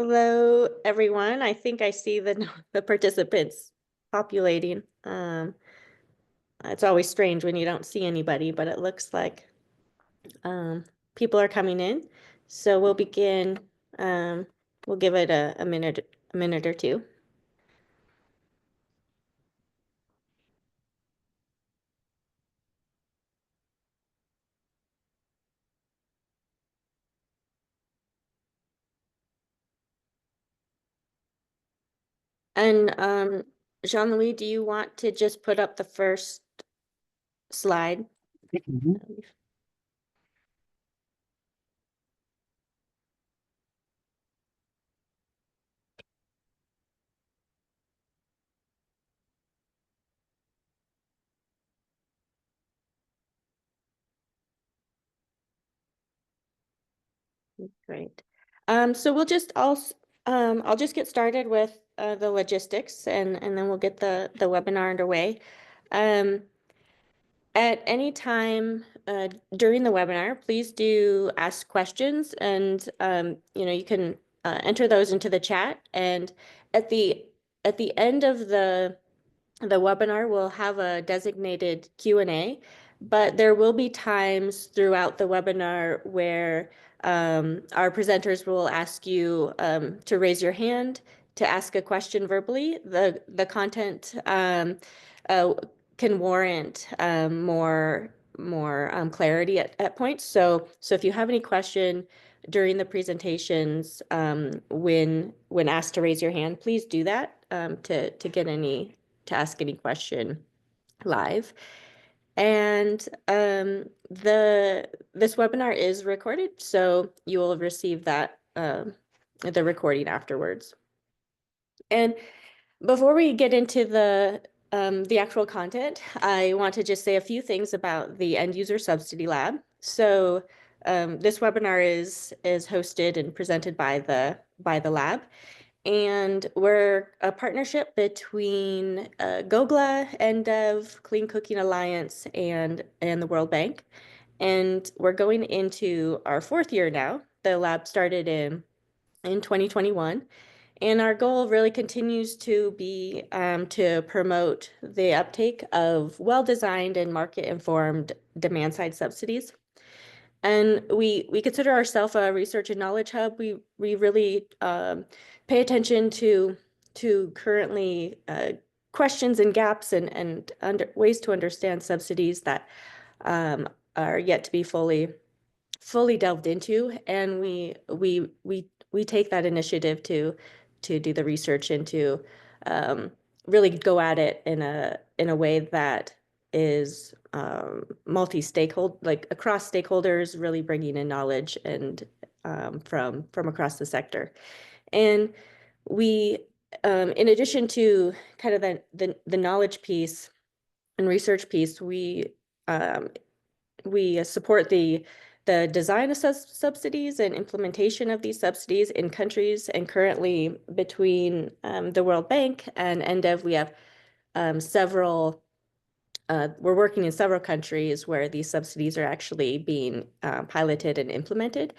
Hello, everyone. I think I see the participants populating. It's always strange when you don't see anybody, but it looks like um, people are coming in. So we'll begin. Um, we'll give it a minute or two. And Jean-Louis, do you want to just put up the first slide? Mhm. Great. So we'll just also, I'll just get started with the logistics and then we'll get the webinar underway. Um, at any time during the webinar, please do ask questions and you can enter those into the chat. And at the at the end of the webinar will have a designated Q&A, but there will be times throughout the webinar where our presenters will ask you to raise your hand to ask a question verbally. The content uh, can warrant more clarity at points. So if you have any question during the presentations, when asked to raise your hand, please do that to get to ask any question live. And this webinar is recorded, so you will receive that the recording afterwards. And before we get into the actual content, I want to just say a few things about the End User Subsidy Lab. So this webinar is hosted and presented by the lab. And we're a partnership between GOGLA, NDEV, Clean Cooking Alliance, and the World Bank. And we're going into our fourth year now. The lab started in 2021. And our goal really continues to be to promote the uptake of well-designed and market-informed demand-side subsidies. And we consider ourselves a research and knowledge hub. We really pay attention to currently questions and gaps and ways to understand subsidies that are yet to be fully delved into. And we take that initiative to do the research and to really go at it in a way that is multi-stakeholder, like across stakeholders, really bringing in knowledge and from across the sector. And we, in addition to kind of the knowledge piece and research piece, we support the design of subsidies and implementation of these subsidies in countries. And currently, between the World Bank and NDEV, we have several. We're working in several countries where these subsidies are actually being piloted and implemented.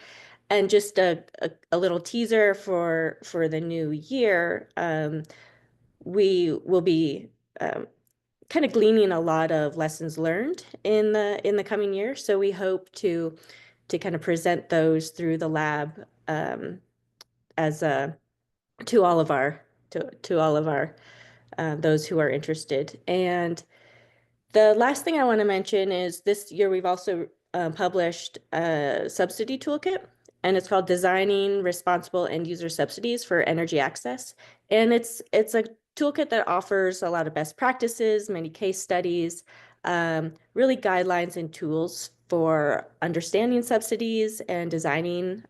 And just a little teaser for the new year, we will be kind of gleaning a lot of lessons learned in the coming year. So we hope to kind of present those through the lab as a to all of our to all of our those who are interested. And the last thing I want to mention is this year we've also published a subsidy toolkit, and it's called Designing Responsible End User Subsidies for Energy Access. And it's a toolkit that offers a lot of best practices, many case studies, really guidelines and tools for understanding subsidies and designing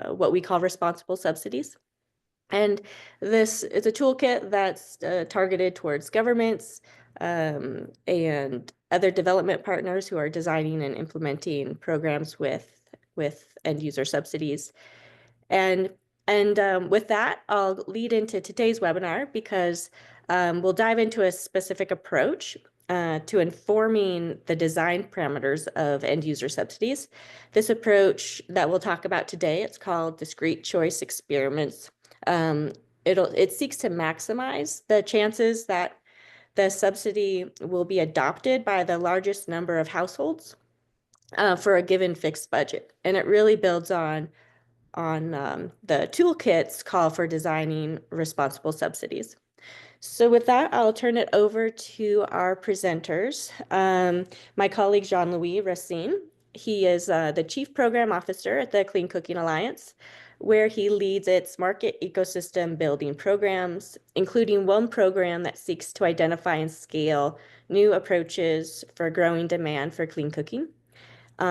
what we call responsible subsidies. And this is a toolkit that's targeted towards governments and other development partners who are designing and implementing programs with end user subsidies. And with that, I'll lead into today's webinar because we'll dive into a specific approach to informing the design parameters of end user subsidies. This approach that we'll talk about today, it's called discrete choice experiments. It seeks to maximize the chances that the subsidy will be adopted by the largest number of households for a given fixed budget. And it really builds on the toolkit's call for designing responsible subsidies. So with that, I'll turn it over to our presenters. My colleague, Jean-Louis Racine. He is the Chief Program Officer at the Clean Cooking Alliance, where he leads its market ecosystem building programs, including one program that seeks to identify and scale new approaches for growing demand for clean cooking.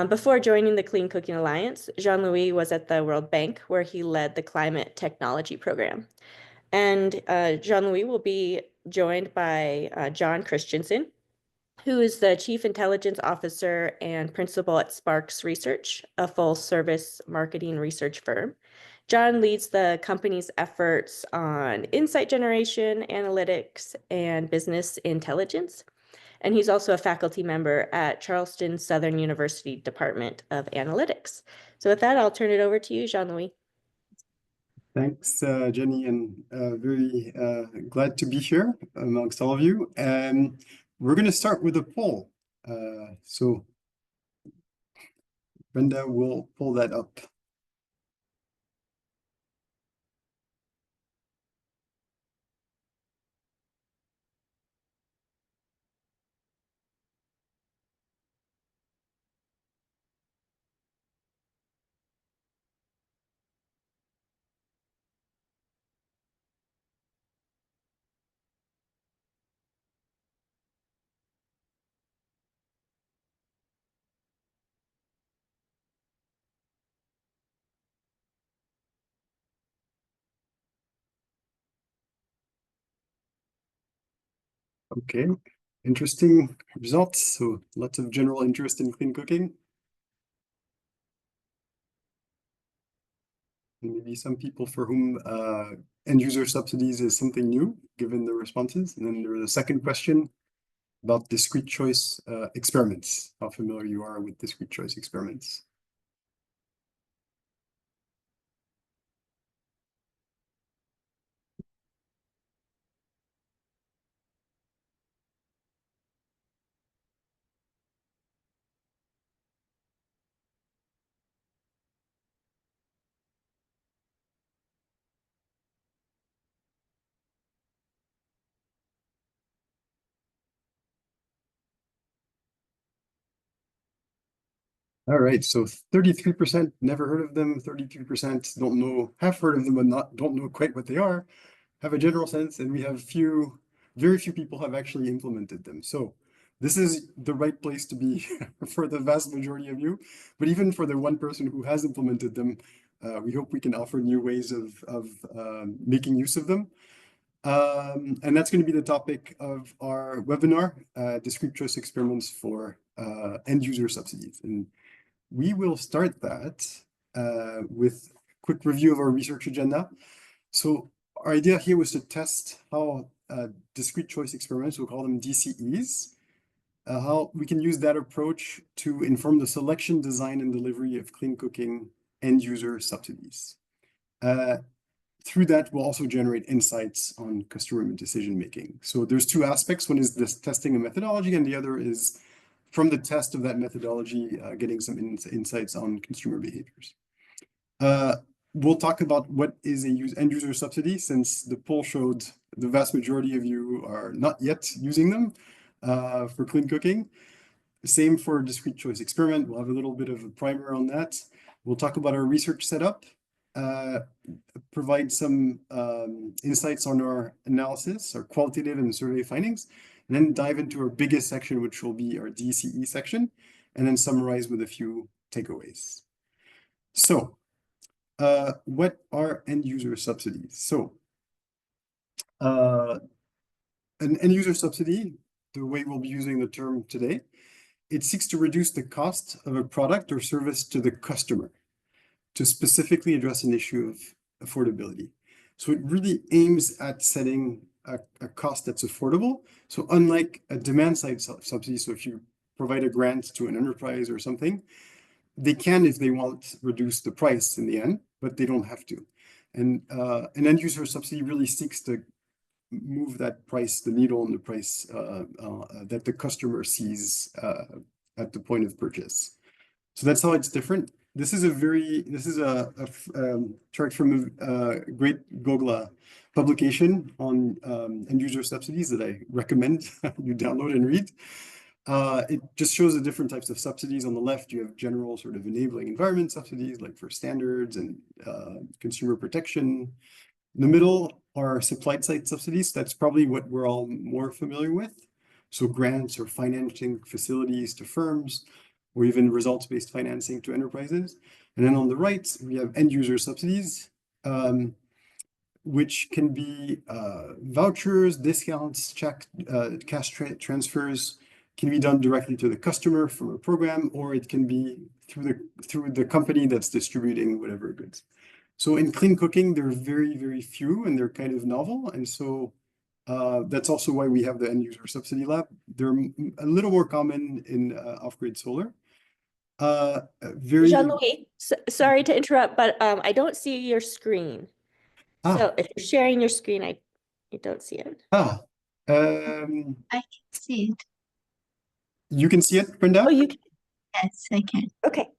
Before joining the Clean Cooking Alliance, Jean-Louis was at the World Bank, where he led the Climate Technology Program. And Jean-Louis will be joined by John Christensen, who is the Chief Intelligence Officer and Principal at Sparks Research, a full-service marketing research firm. John leads the company's efforts on insight generation, analytics, and business intelligence. And he's also a faculty member at Charleston Southern University Department of Analytics. So with that, I'll turn it over to you, Jean-Louis. Thanks, Jenny, and very glad to be here amongst all of you. And we're going to start with a poll. So Brenda will pull that up. Okay, interesting results. So lots of general interest in clean cooking. And maybe some people for whom end user subsidies is something new, given the responses. And then there was a second question about discrete choice experiments, how familiar you are with discrete choice experiments. All right, so 33% never heard of them, 33% don't know, have heard of them, but don't know quite what they are, have a general sense, and we have very few people have actually implemented them. So this is the right place to be for the vast majority of you. But even for the one person who has implemented them, we hope we can offer new ways of making use of them. And that's going to be the topic of our webinar, discrete choice experiments for end user subsidies. And we will start that with a quick review of our research agenda. So our idea here was to test how discrete choice experiments, we'll call them DCEs, how we can use that approach to inform the selection, design, and delivery of clean cooking end user subsidies. Through that, we'll also generate insights on customer decision making. So there's two aspects. One is this testing a methodology, and the other is from the test of that methodology, getting some insights on consumer behaviors. We'll talk about what is a end user subsidy, since the poll showed the vast majority of you are not yet using them for clean cooking. Same for discrete choice experiment. We'll have a little bit of a primer on that. We'll talk about our research setup, provide some insights on our analysis, our qualitative and survey findings, and then dive into our biggest section, which will be our DCE section, and then summarize with a few takeaways. So, what are end user subsidies? So, an end user subsidy, the way we'll be using the term today, it seeks to reduce the cost of a product or service to the customer to specifically address an issue of affordability. So it really aims at setting a cost that's affordable. So unlike a demand side subsidy, so if you provide a grant to an enterprise or something, they can, if they want, reduce the price in the end, but they don't have to. And an end user subsidy really seeks to move that price, the needle in the price that the customer sees at the point of purchase. So that's how it's different. This is a chart from a great GOGLA publication on end user subsidies that I recommend you download and read. It just shows the different types of subsidies. On the left, you have general sort of enabling environment subsidies, like for standards and consumer protection. In the middle are supply side subsidies. That's probably what we're all more familiar with. So grants or financing facilities to firms, or even results-based financing to enterprises. And then on the right, we have end user subsidies, which can be vouchers, discounts, cash transfers, can be done directly to the customer from a program, or it can be through the company that's distributing whatever goods. So in clean cooking, there are very, very few, and they're kind of novel. And so that's also why we have the end user subsidy lab. They're a little more common in off-grid solar. Jean-Louis, sorry to interrupt, but I don't see your screen. So if you're sharing your screen, I don't see it. I can see it. You can see it, Brenda? Oh, you can. Yes, I can. Okay.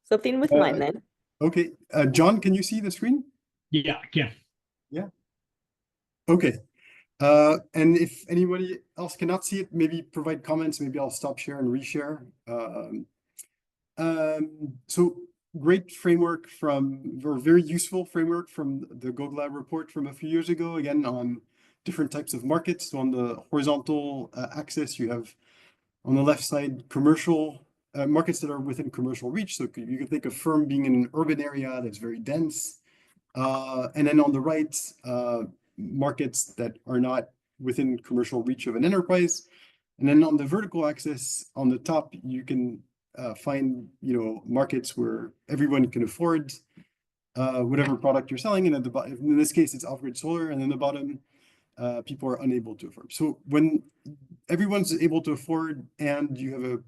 Something with mine then. Okay. John, can you see the screen? Yeah, I can. Yeah. Okay. And if anybody else cannot see it, maybe provide comments. Maybe I'll stop share and reshare. So great framework or very useful framework from the GOGLA report from a few years ago, again, on different types of markets. So on the horizontal axis, you have on the left side, commercial markets that are within commercial reach. So you can think of firm being in an urban area that's very dense. And then on the right, markets that are not within commercial reach of an enterprise. And then on the vertical axis, on the top, you can find markets where everyone can afford whatever product you're selling. And at the bottom, in this case, it's off-grid solar. And then the bottom, people are unable to afford. So when everyone's able to afford and you have a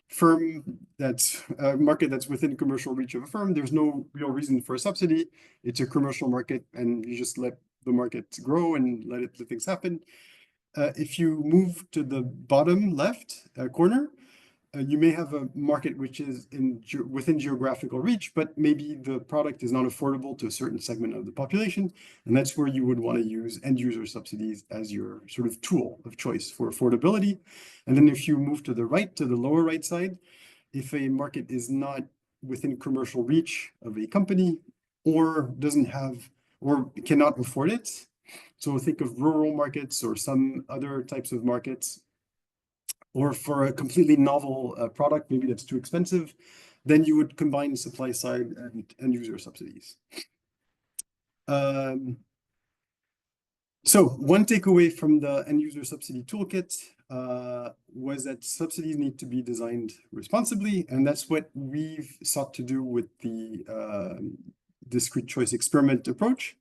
firm that's a market that's within commercial reach of a firm, there's no real reason for a subsidy. It's a commercial market and you just let the market grow and let things happen. If you move to the bottom left corner, you may have a market which is within geographical reach, but maybe the product is not affordable to a certain segment of the population. And that's where you would want to use end user subsidies as your sort of tool of choice for affordability. And then if you move to the right, to the lower right side, if a market is not within commercial reach of a company or doesn't have or cannot afford it, so think of rural markets or some other types of markets, or for a completely novel product, maybe that's too expensive, then you would combine supply side and end user subsidies. So one takeaway from the end user subsidy toolkit was that subsidies need to be designed responsibly, and that's what we've sought to do with the discrete choice experiment approach.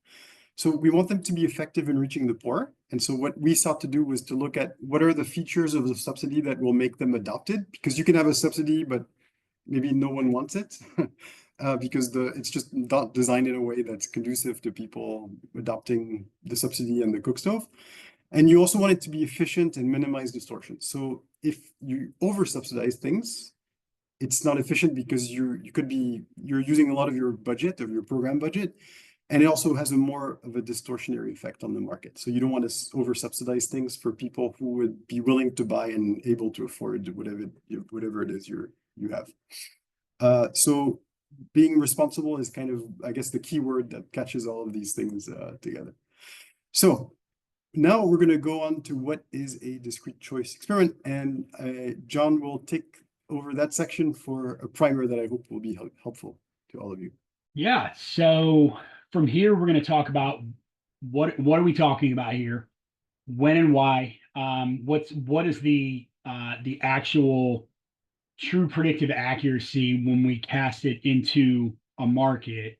So we want them to be effective in reaching the poor. And so what we sought to do was to look at what are the features of the subsidy that will make them adopted, because you can have a subsidy, but maybe no one wants it because it's just not designed in a way that's conducive to people adopting the subsidy and the cookstove. And you also want it to be efficient and minimize distortion. So if you over subsidize things, it's not efficient because you're using a lot of your budget, of your program budget. And it also has more of a distortionary effect on the market. So you don't want to over subsidize things for people who would be willing to buy and able to afford whatever it is you have. So being responsible is kind of, I guess, the key word that catches all of these things together. So now we're going to go on to what is a discrete choice experiment. And John will take over that section for a primer that I hope will be helpful to all of you. Yeah, so from here, we're going to talk about what are we talking about here, when and why, what is the actual true predictive accuracy when we cast it into a market,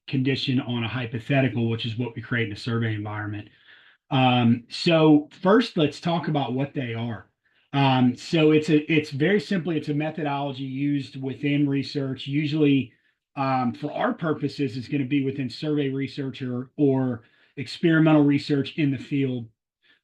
condition on a hypothetical, which is what we create in a survey environment. So first, let's talk about what they are. So it's very simply, it's a methodology used within research. Usually, for our purposes, it's going to be within survey research or experimental research in the field.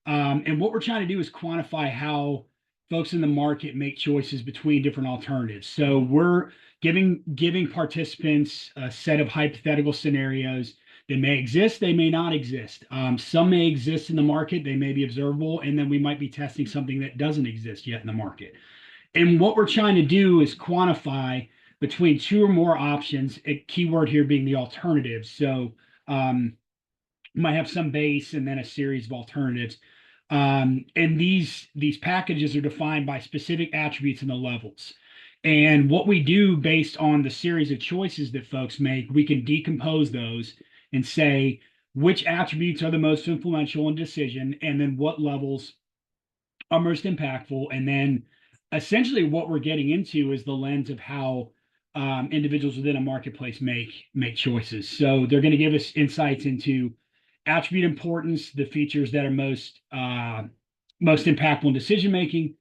And what we're trying to do is quantify how folks in the market make choices between different alternatives. So we're giving participants a set of hypothetical scenarios. They may exist, they may not exist. Some may exist in the market, they may be observable, and then we might be testing something that doesn't exist yet in the market. And what we're trying to do is quantify between two or more options, a keyword here being the alternatives. So you might have some base and then a series of alternatives. And these packages are defined by specific attributes in the levels. And what we do based on the series of choices that folks make, we can decompose those and say which attributes are the most influential in decision, and then what levels are most impactful. And then essentially what we're getting into is the lens of how individuals within a marketplace make choices. So they're going to give us insights into attribute importance, the features that are most impactful in decision making,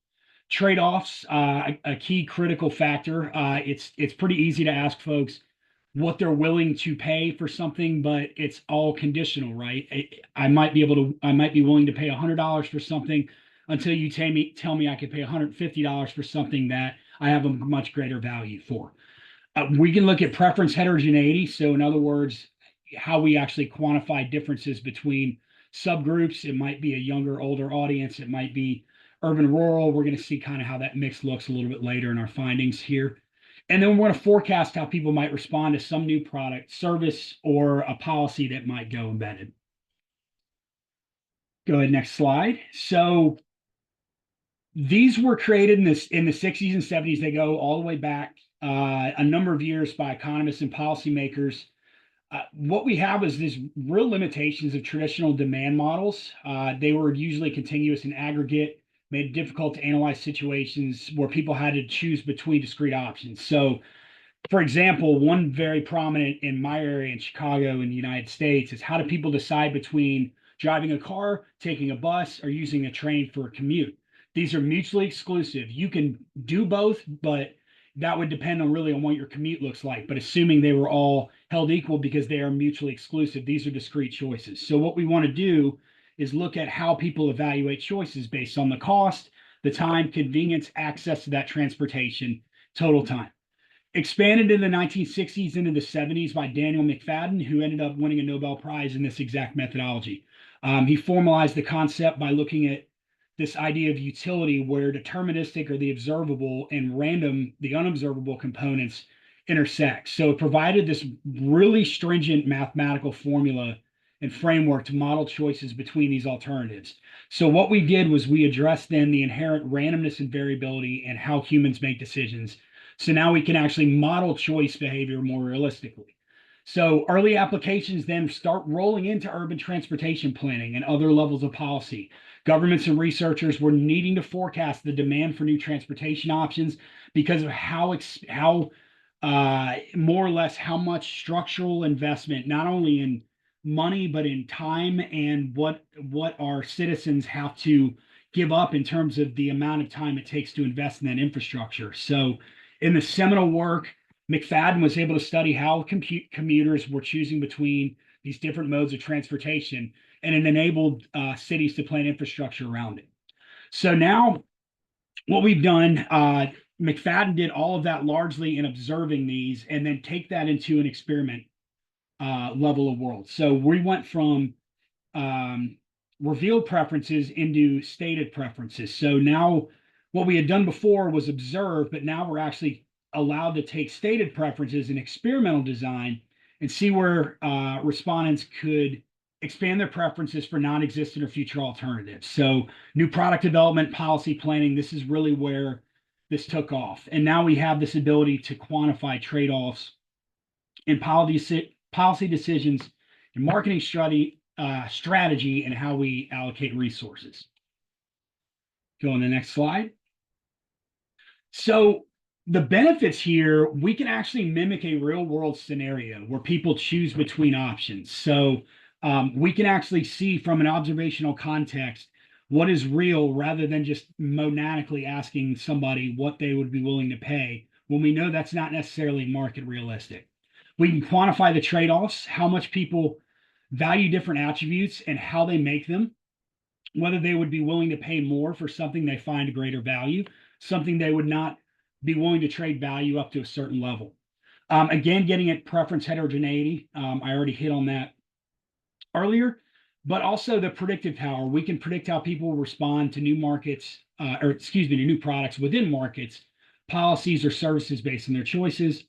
trade-offs, a key critical factor. It's pretty easy to ask folks what they're willing to pay for something, but it's all conditional, right? I might be willing to pay $100 for something until you tell me I could pay $150 for something that I have a much greater value for. We can look at preference heterogeneity. So in other words, how we actually quantify differences between subgroups. It might be a younger, older audience. It might be urban, rural. We're going to see kind of how that mix looks a little bit later in our findings here. And then we're going to forecast how people might respond to some new product, service, or a policy that might go embedded. Go ahead, next slide. So these were created in the 60s and 70s. They go all the way back a number of years by economists and policymakers. What we have is these real limitations of traditional demand models. They were usually continuous and aggregate, made it difficult to analyze situations where people had to choose between discrete options. So, for example, one very prominent in my area in Chicago in the United States is how do people decide between driving a car, taking a bus, or using a train for a commute? These are mutually exclusive. You can do both, but that would depend on what your commute looks like. But assuming they were all held equal because they are mutually exclusive, these are discrete choices. So what we want to do is look at how people evaluate choices based on the cost, the time, convenience, access to that transportation, total time. Expanded in the 1960s into the 70s by Daniel McFadden, who ended up winning a Nobel Prize in this exact methodology. He formalized the concept by looking at this idea of utility where deterministic or the observable and random, the unobservable components intersect. So it provided this really stringent mathematical formula and framework to model choices between these alternatives. So what we did was we addressed then the inherent randomness and variability and how humans make decisions. So now we can actually model choice behavior more realistically. So early applications then start rolling into urban transportation planning and other levels of policy. Governments and researchers were needing to forecast the demand for new transportation options because of how more or less how much structural investment, not only in money, but in time and what our citizens have to give up in terms of the amount of time it takes to invest in that infrastructure. So in the seminal work, McFadden was able to study how commuters were choosing between these different modes of transportation, and it enabled cities to plan infrastructure around it. So now what we've done, McFadden did all of that largely in observing these and then take that into an experiment level of world. So we went from revealed preferences into stated preferences. So now what we had done before was observe, but now we're actually allowed to take stated preferences in experimental design and see where respondents could expand their preferences for non-existent or future alternatives. So new product development, policy planning, this is really where this took off. And now we have this ability to quantify trade-offs in policy decisions and marketing strategy and how we allocate resources. Go on the next slide. So the benefits here, we can actually mimic a real world scenario where people choose between options. So we can actually see from an observational context what is real rather than just monadically asking somebody what they would be willing to pay when we know that's not necessarily market realistic. We can quantify the trade-offs, how much people value different attributes and how they make them, whether they would be willing to pay more for something they find greater value, something they would not be willing to trade value up to a certain level. Again, getting at preference heterogeneity. I already hit on that earlier, but also the predictive power. We can predict how people respond to new markets, to new products within markets, policies, or services based on their choices.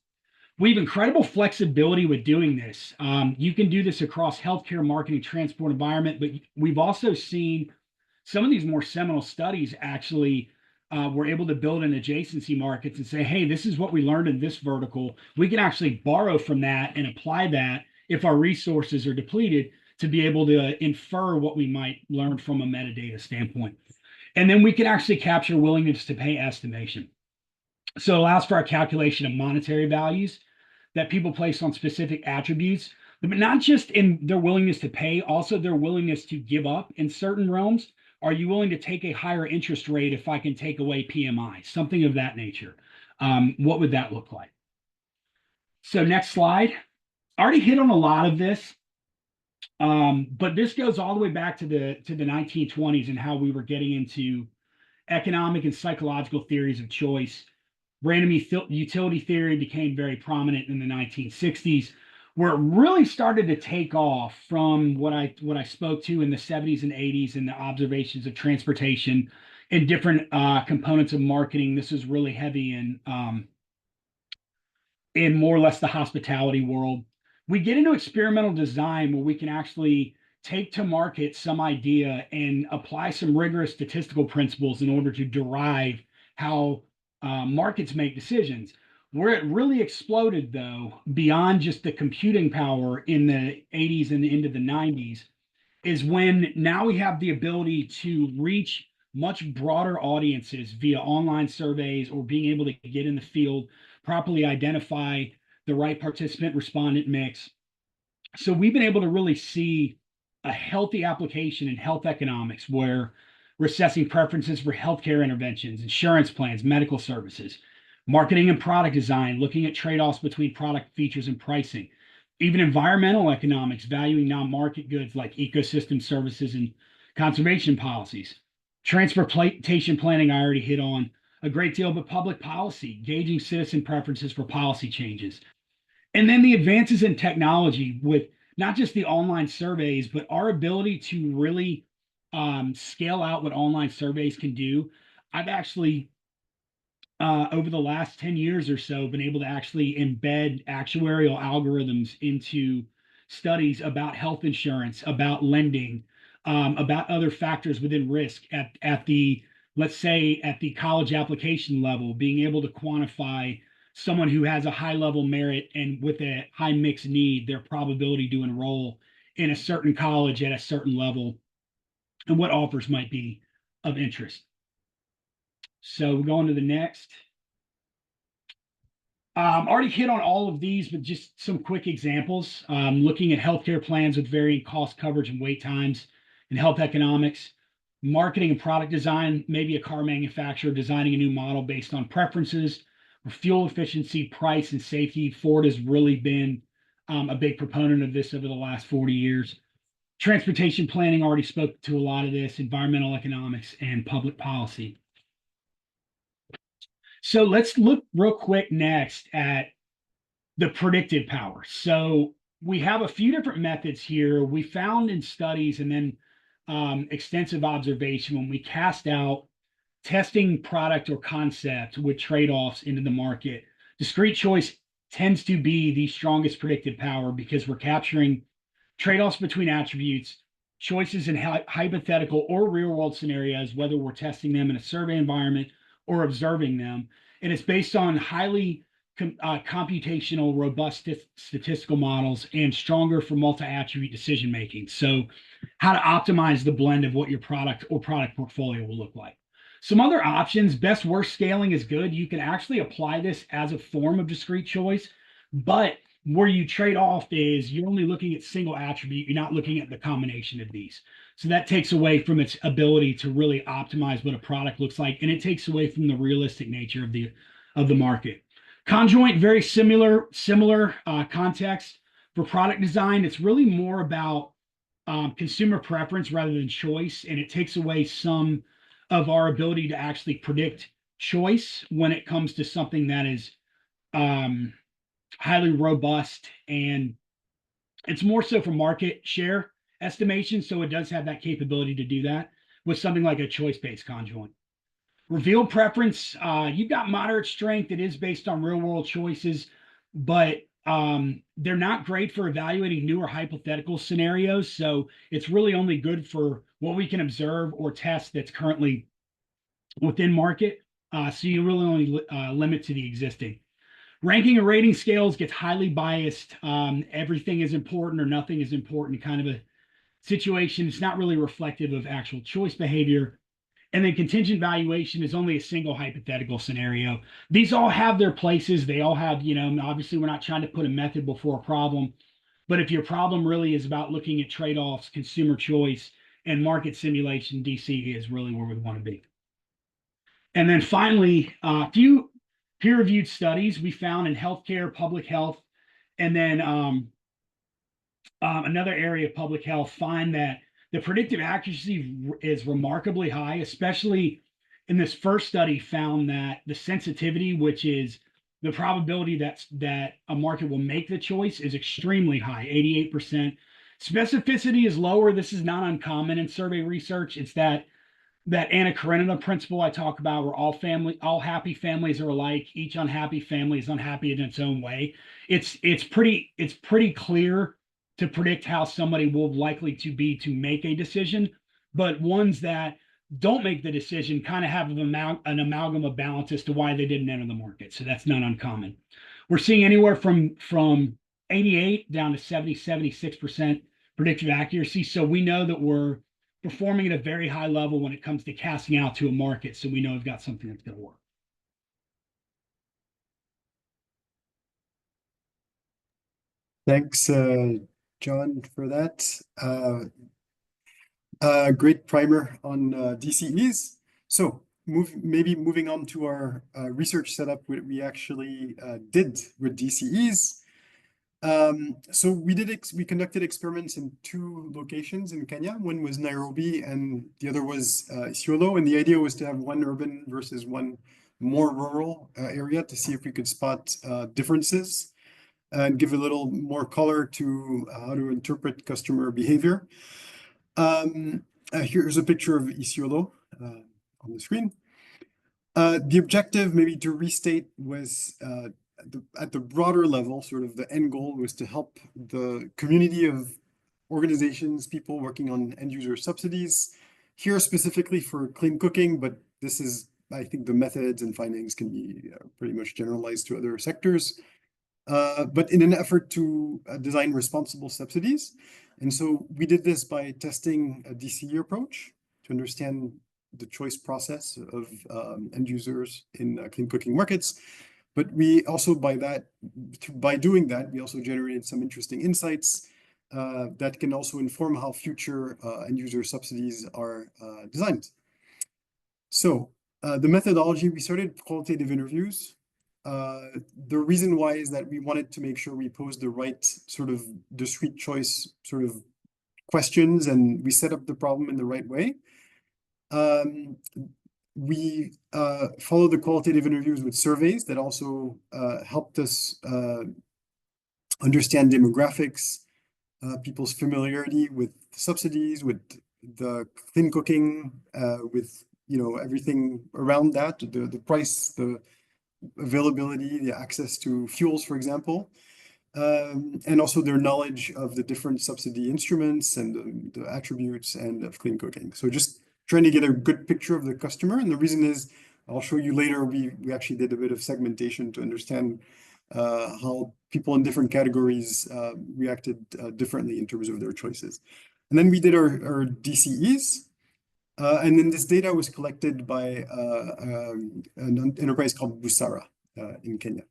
We have incredible flexibility with doing this. You can do this across healthcare, marketing, transport, environment, but we've also seen some of these more seminal studies actually were able to build in adjacency markets and say, hey, this is what we learned in this vertical. We can actually borrow from that and apply that if our resources are depleted to be able to infer what we might learn from a metadata standpoint. And then we can actually capture willingness to pay estimation. So it allows for our calculation of monetary values that people place on specific attributes, but not just in their willingness to pay, also their willingness to give up in certain realms. Are you willing to take a higher interest rate if I can take away PMI? Something of that nature. What would that look like? So next slide. I already hit on a lot of this, but this goes all the way back to the 1920s and how we were getting into economic and psychological theories of choice. Random utility theory became very prominent in the 1960s, where it really started to take off from what I spoke to in the 70s and 80s and the observations of transportation and different components of marketing. This is really heavy in more or less the hospitality world. We get into experimental design where we can actually take to market some idea and apply some rigorous statistical principles in order to derive how markets make decisions. Where it really exploded, though, beyond just the computing power in the 80s and into the 90s, is when now we have the ability to reach much broader audiences via online surveys or being able to get in the field, properly identify the right participant respondent mix. So we've been able to really see a healthy application in health economics where we're assessing preferences for healthcare interventions, insurance plans, medical services, marketing and product design, looking at trade-offs between product features and pricing, even environmental economics, valuing non-market goods like ecosystem services and conservation policies. Transportation planning, I already hit on a great deal, but public policy, gauging citizen preferences for policy changes. And then the advances in technology with not just the online surveys, but our ability to really scale out what online surveys can do. I've actually, over the last 10 years or so, been able to actually embed actuarial algorithms into studies about health insurance, about lending, about other factors within risk at the, let's say, at the college application level, being able to quantify someone who has a high level merit and with a high mixed need, their probability to enroll in a certain college at a certain level and what offers might be of interest. So we'll go on to the next. Already hit on all of these, but just some quick examples. Looking at healthcare plans with varying cost coverage and wait times in health economics, marketing and product design, maybe a car manufacturer designing a new model based on preferences, fuel efficiency, price, and safety. Ford has really been a big proponent of this over the last 40 years. Transportation planning, already spoke to a lot of this, environmental economics, and public policy. So let's look real quick next at the predictive power. So we have a few different methods here. We found in studies and then extensive observation when we cast out testing product or concept with trade-offs into the market. Discrete choice tends to be the strongest predictive power because we're capturing trade-offs between attributes, choices in hypothetical or real-world scenarios, whether we're testing them in a survey environment or observing them. And it's based on highly computational, robust statistical models and stronger for multi-attribute decision-making. So how to optimize the blend of what your product or product portfolio will look like. Some other options, best worst scaling is good. You can actually apply this as a form of discrete choice, but where you trade off is you're only looking at single attribute. You're not looking at the combination of these. So that takes away from its ability to really optimize what a product looks like, and it takes away from the realistic nature of the market. Conjoint, very similar context. For product design, it's really more about consumer preference rather than choice, and it takes away some of our ability to actually predict choice when it comes to something that is highly robust, and it's more so for market share estimation. So it does have that capability to do that with something like a choice-based conjoint. Revealed preference, you've got moderate strength. It is based on real world choices, but they're not great for evaluating new or hypothetical scenarios. So it's really only good for what we can observe or test that's currently within market. So you really only limit to the existing. Ranking and rating scales gets highly biased. Everything is important or nothing is important kind of a situation. It's not really reflective of actual choice behavior. And then contingent valuation is only a single hypothetical scenario. These all have their places. They all have, obviously we're not trying to put a method before a problem, but if your problem really is about looking at trade-offs, consumer choice, and market simulation, DCE is really where we want to be. And then finally, a few peer-reviewed studies we found in healthcare, public health, and then another area of public health find that the predictive accuracy is remarkably high, especially in this first study found that the sensitivity, which is the probability that a market will make the choice, is extremely high, 88%. Specificity is lower. This is not uncommon in survey research. It's that inaccurate principle I talk about, where all happy families are alike. Each unhappy family is unhappy in its own way. It's pretty clear to predict how somebody will likely to be to make a decision, but ones that don't make the decision kind of have an amalgam of balance as to why they didn't enter the market. So that's not uncommon. We're seeing anywhere from 88 down to 76% predictive accuracy. So we know that we're performing at a very high level when it comes to casting out to a market. So we know we've got something that's going to work. Thanks, John, for that. Great primer on DCEs. So moving on to our research setup, what we actually did with DCEs. So we conducted experiments in 2 locations in Kenya. One was Nairobi and the other was Isiolo. And the idea was to have one urban versus one more rural area to see if we could spot differences and give a little more color to how to interpret customer behavior. Here's a picture of Isiolo on the screen. The objective, maybe to restate, was at the broader level, sort of the end goal was to help the community of organizations, people working on end user subsidies, here specifically for clean cooking, but this is, I think the methods and findings can be pretty much generalized to other sectors. But in an effort to design responsible subsidies. And so we did this by testing a DCE approach to understand the choice process of end users in clean cooking markets. But we also, by doing that, we also generated some interesting insights that can also inform how future end user subsidies are designed. So the methodology, we started qualitative interviews. The reason why is that we wanted to make sure we posed the right sort of discrete choice sort of questions, and we set up the problem in the right way. We followed the qualitative interviews with surveys that also helped us understand demographics, people's familiarity with subsidies, with the clean cooking, with everything around that, the price, the availability, the access to fuels, for example, and also their knowledge of the different subsidy instruments and the attributes and of clean cooking. So just trying to get a good picture of the customer. And the reason is, I'll show you later, we actually did a bit of segmentation to understand how people in different categories reacted differently in terms of their choices. And then we did our DCEs. And then this data was collected by an enterprise called Busara in Kenya.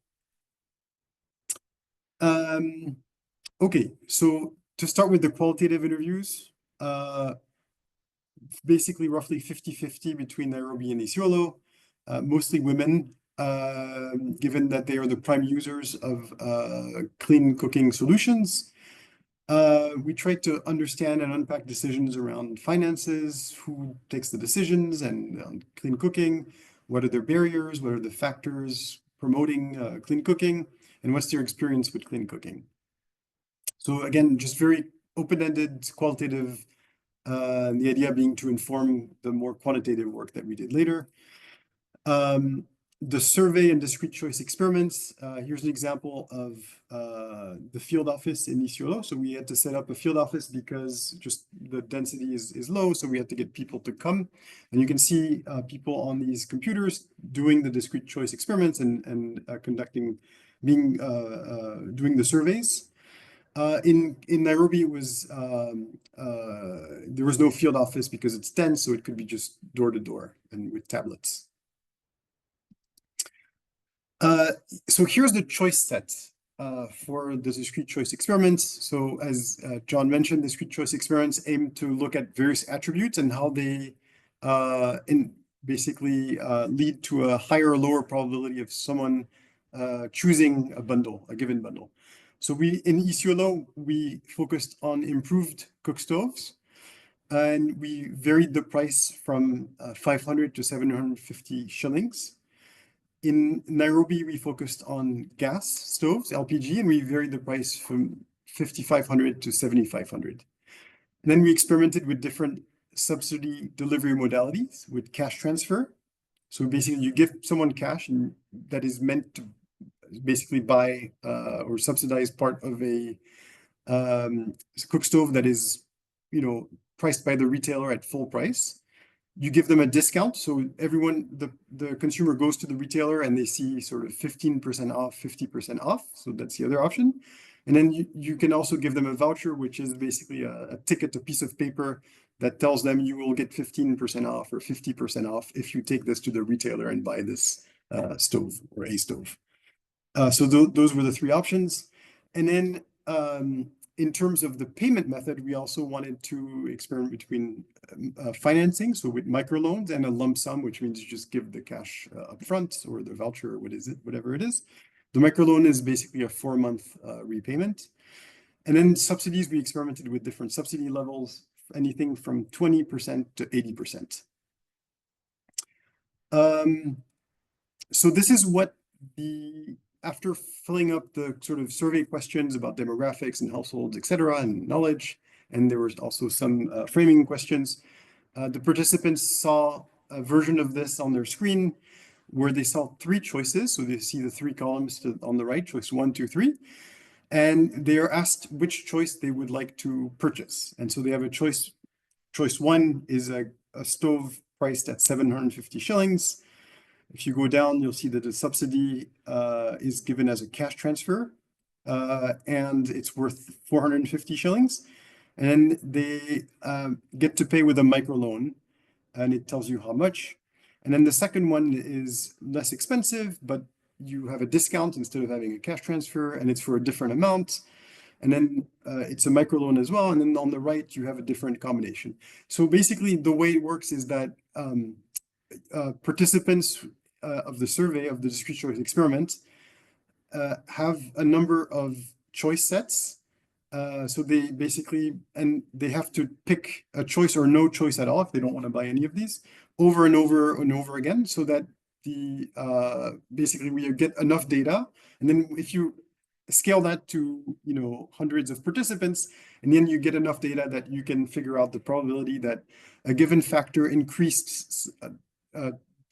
Okay, so to start with the qualitative interviews, basically roughly 50-50 between Nairobi and Isiolo, mostly women, given that they are the prime users of clean cooking solutions. We tried to understand and unpack decisions around finances, who takes the decisions, and clean cooking, what are their barriers, what are the factors promoting clean cooking, and what's their experience with clean cooking. So again, just very open-ended, qualitative, the idea being to inform the more quantitative work that we did later. The survey and discrete choice experiments, here's an example of the field office in Isiolo. So we had to set up a field office because just the density is low, so we had to get people to come. And you can see people on these computers doing the discrete choice experiments and doing the surveys. In Nairobi, it was there was no field office because it's dense, so it could be just door to door and with tablets. So here's the choice set for the discrete choice experiments. So as John mentioned, discrete choice experiments aim to look at various attributes and how they basically lead to a higher or lower probability of someone choosing a given bundle. So in Isiolo, we focused on improved cookstoves, and we varied the price from 500 to 750 shillings. In Nairobi, we focused on gas stoves, LPG, and we varied the price from 5,500 to 7,500. Then we experimented with different subsidy delivery modalities with cash transfer. So basically, you give someone cash, and that is meant to basically buy or subsidize part of a cook stove that is, priced by the retailer at full price. You give them a discount, so everyone, the consumer goes to the retailer and they see sort of 15% off, 50% off. So that's the other option. And then you can also give them a voucher, which is basically a ticket, a piece of paper that tells them you will get 15% off or 50% off if you take this to the retailer and buy this stove or a stove. So those were the three options. And then in terms of the payment method, we also wanted to experiment between financing, so with microloans, and a lump sum, which means you just give the cash upfront or the voucher, or whatever it is. The microloan is basically a 4-month repayment. And then subsidies, we experimented with different subsidy levels, anything from 20% to 80%. So this is what after filling up the sort of survey questions about demographics and households, etc., and knowledge, and there was also some framing questions, the participants saw a version of this on their screen where they saw 3 choices. So they see the 3 columns on the right, choice 1, 2, 3, and they are asked which choice they would like to purchase. And so they have a choice. Choice 1 is a stove priced at 750 shillings. If you go down, you'll see that the subsidy is given as a cash transfer, and it's worth 450 shillings. And they get to pay with a microloan, and it tells you how much. And then the second one is less expensive, but you have a discount instead of having a cash transfer, and it's for a different amount. And then it's a microloan as well. And then on the right, you have a different combination. So basically, the way it works is that participants of the survey of the discrete choice experiment have a number of choice sets. So they basically, and they have to pick a choice or no choice at all if they don't want to buy any of these over and over and over again, so that basically we get enough data. And then if you scale that to hundreds of participants, and then you get enough data that you can figure out the probability that a given factor increased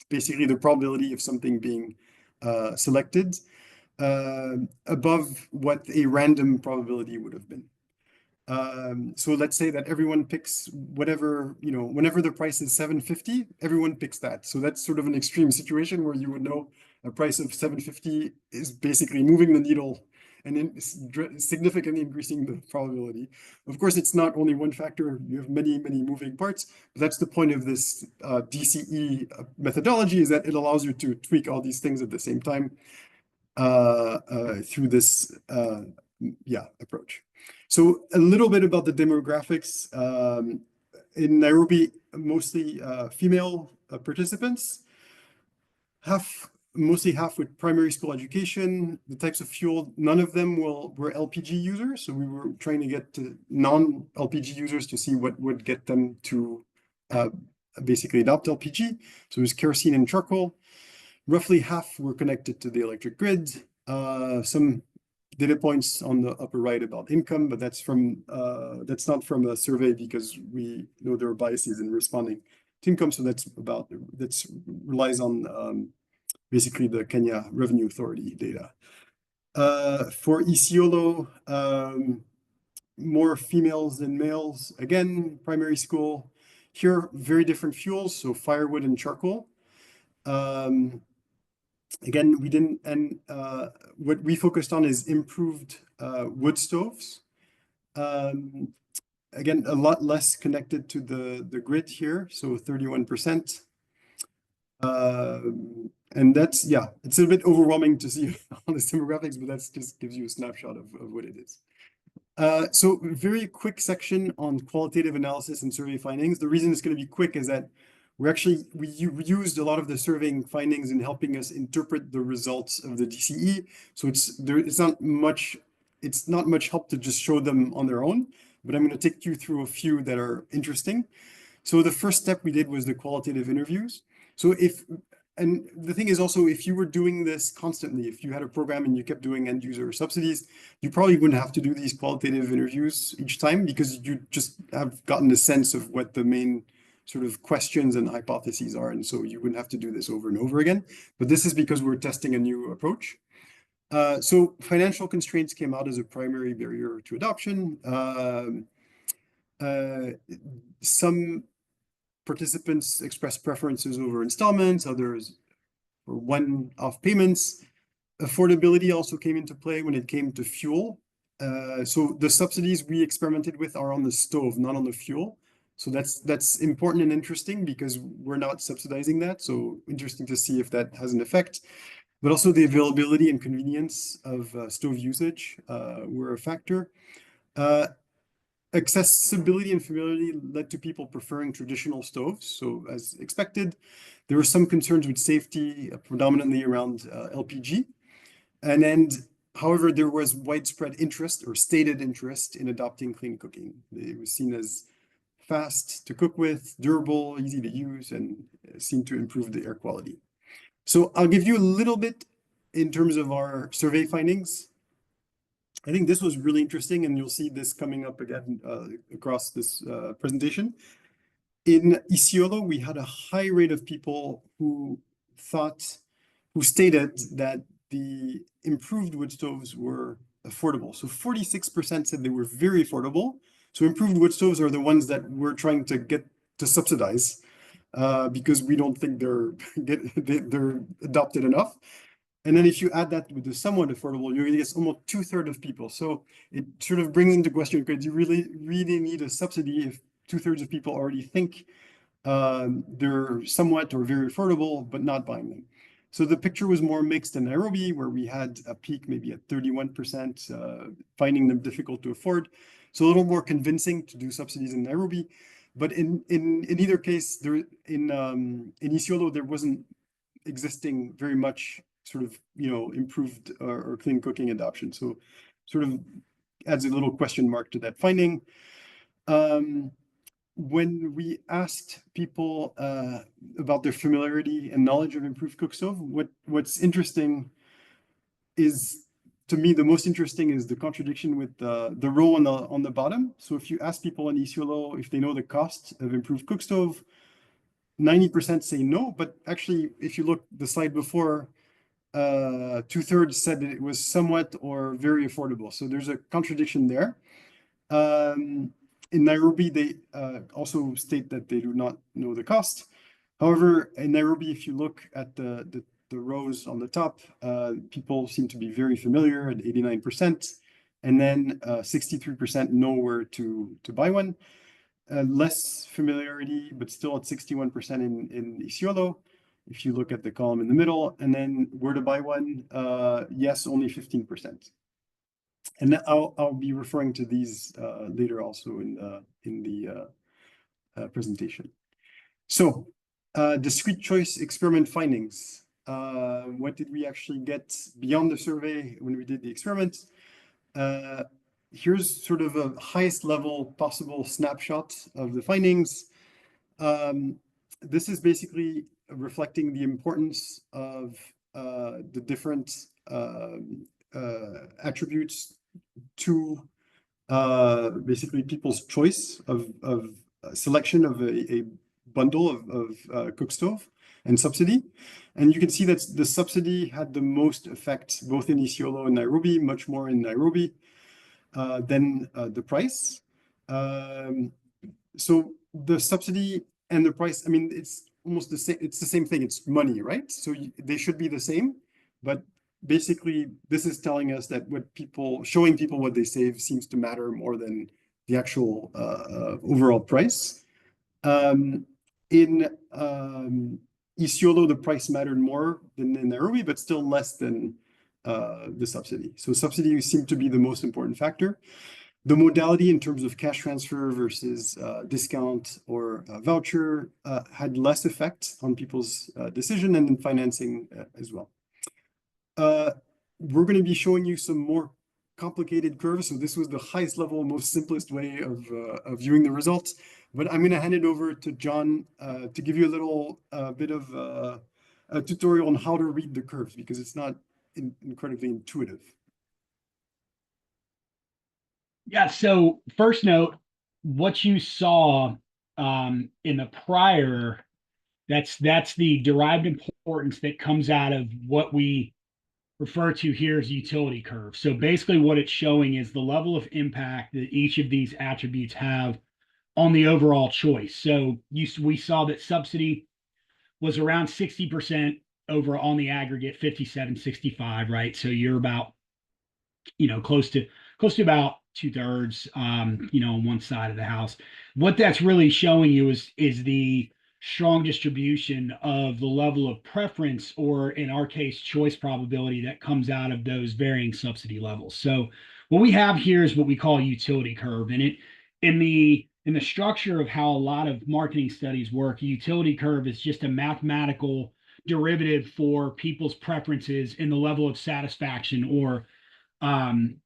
basically the probability of something being selected above what a random probability would have been. So let's say that everyone picks whatever, whenever the price is 750, everyone picks that. So that's sort of an extreme situation where you would know a price of 750 is basically moving the needle and then significantly increasing the probability. Of course, it's not only one factor. You have many, many moving parts. But that's the point of this DCE methodology, is that it allows you to tweak all these things at the same time through this approach. So a little bit about the demographics. In Nairobi, mostly female participants, mostly half with primary school education. The types of fuel, none of them were LPG users. So we were trying to get to non-LPG users to see what would get them to basically adopt LPG. So it was kerosene and charcoal. Roughly half were connected to the electric grid. Some data points on the upper right about income, but that's not from a survey, because we know there are biases in responding to income. So that relies on basically the Kenya Revenue Authority data. For Isiolo, more females than males. Again, primary school. Here, very different fuels, so firewood and charcoal. Again, we didn't, and what we focused on is improved wood stoves. Again, a lot less connected to the grid here, so 31%. And that's, it's a bit overwhelming to see all the demographics, but that's just gives you a snapshot of what it is. So very quick section on qualitative analysis and survey findings. The reason it's going to be quick is that we used a lot of the surveying findings in helping us interpret the results of the DCE. So it's not much help to just show them on their own, but I'm going to take you through a few that are interesting. So the first step we did was the qualitative interviews. So and the thing is also, if you were doing this constantly, if you had a program and you kept doing end user subsidies, you probably wouldn't have to do these qualitative interviews each time, because you just have gotten a sense of what the main sort of questions and hypotheses are. And so you wouldn't have to do this over and over again. But this is because we're testing a new approach. So financial constraints came out as a primary barrier to adoption. Some participants expressed preferences over installments, others for one-off payments. Affordability also came into play when it came to fuel. So the subsidies we experimented with are on the stove, not on the fuel. So that's important and interesting, because we're not subsidizing that. So interesting to see if that has an effect. But also the availability and convenience of stove usage were a factor. Accessibility and familiarity led to people preferring traditional stoves. So as expected, there were some concerns with safety, predominantly around LPG. And then, however, there was widespread interest, or stated interest, in adopting clean cooking. It was seen as fast to cook with, durable, easy to use, and seemed to improve the air quality. So I'll give you a little bit in terms of our survey findings. I think this was really interesting, and you'll see this coming up again across this presentation. In Isiolo, we had a high rate of people who stated that the improved wood stoves were affordable. So 46% said they were very affordable. So improved wood stoves are the ones that we're trying to get to subsidize, because we don't think they're adopted enough. And then if you add that with the somewhat affordable, you're going to get almost 2/3 of people. So it sort of brings into question, okay, do you really need a subsidy if 2/3 of people already think they're somewhat or very affordable, but not buying them? So the picture was more mixed in Nairobi, where we had a peak maybe at 31%, finding them difficult to afford. So a little more convincing to do subsidies in Nairobi. But in either case, in Isiolo, there wasn't existing very much sort of, improved or clean cooking adoption. So sort of adds a little question mark to that finding. When we asked people about their familiarity and knowledge of improved cookstove, what's interesting is, to me, the most interesting is the contradiction with the row on the bottom. So if you ask people in Isiolo if they know the cost of improved cookstove, 90% say no. But actually, if you look the slide before, 2/3 said that it was somewhat or very affordable. So there's a contradiction there. In Nairobi, they also state that they do not know the cost. However, in Nairobi, if you look at the the rows on the top, people seem to be very familiar at 89%, and then 63% know where to buy one. Less familiarity, but still at 61% in Isiolo. If you look at the column in the middle, and then where to buy one, yes, only 15%. And I'll be referring to these later also in the presentation. So, discrete choice experiment findings. What did we actually get beyond the survey when we did the experiment? Here's sort of a highest level possible snapshot of the findings. This is basically reflecting the importance of the different attributes to basically people's choice of selection of a bundle of cookstove and subsidy. And you can see that the subsidy had the most effect both in Isiolo and Nairobi, much more in Nairobi than the price. So the subsidy and the price, I mean, it's almost the same, it's the same thing, it's money, right? So they should be the same, but basically this is telling us that showing people what they save seems to matter more than the actual overall price. In Isiolo, the price mattered more than in Nairobi, but still less than the subsidy. So subsidy seemed to be the most important factor. The modality in terms of cash transfer versus discount or voucher had less effect on people's decision, and in financing as well. We're going to be showing you some more complicated curves. So this was the highest level, most simplest way of viewing the results. But I'm going to hand it over to John to give you a little bit of a tutorial on how to read the curves, because it's not incredibly intuitive. Yeah, so first note, what you saw in the prior, that's the derived importance that comes out of what we refer to here as utility curve. So basically what it's showing is the level of impact that each of these attributes have on the overall choice. So we saw that subsidy was around 60% over on the aggregate, 57, 65, right? So you're about, close to about 2/3, on one side of the house. What that's really showing you is the strong distribution of the level of preference, or in our case, choice probability that comes out of those varying subsidy levels. So what we have here is what we call a utility curve. And it in the structure of how a lot of marketing studies work, a utility curve is just a mathematical derivative for people's preferences in the level of satisfaction, or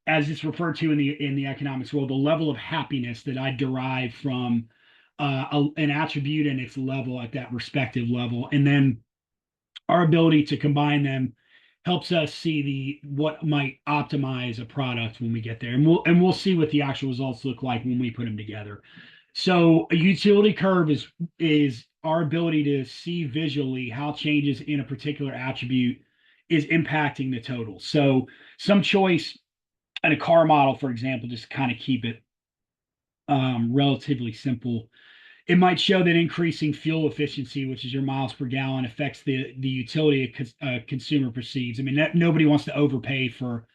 as it's referred to in the economics world, the level of happiness that I derive from an attribute and its level at that respective level. And then our ability to combine them helps us see what might optimize a product when we get there. And we'll see what the actual results look like when we put them together. So a utility curve is our ability to see visually how changes in a particular attribute is impacting the total. So some choice in a car model, for example, just kind of keep it relatively simple. It might show that increasing fuel efficiency, which is your miles per gallon, affects the utility a consumer perceives. I mean, nobody wants to overpay for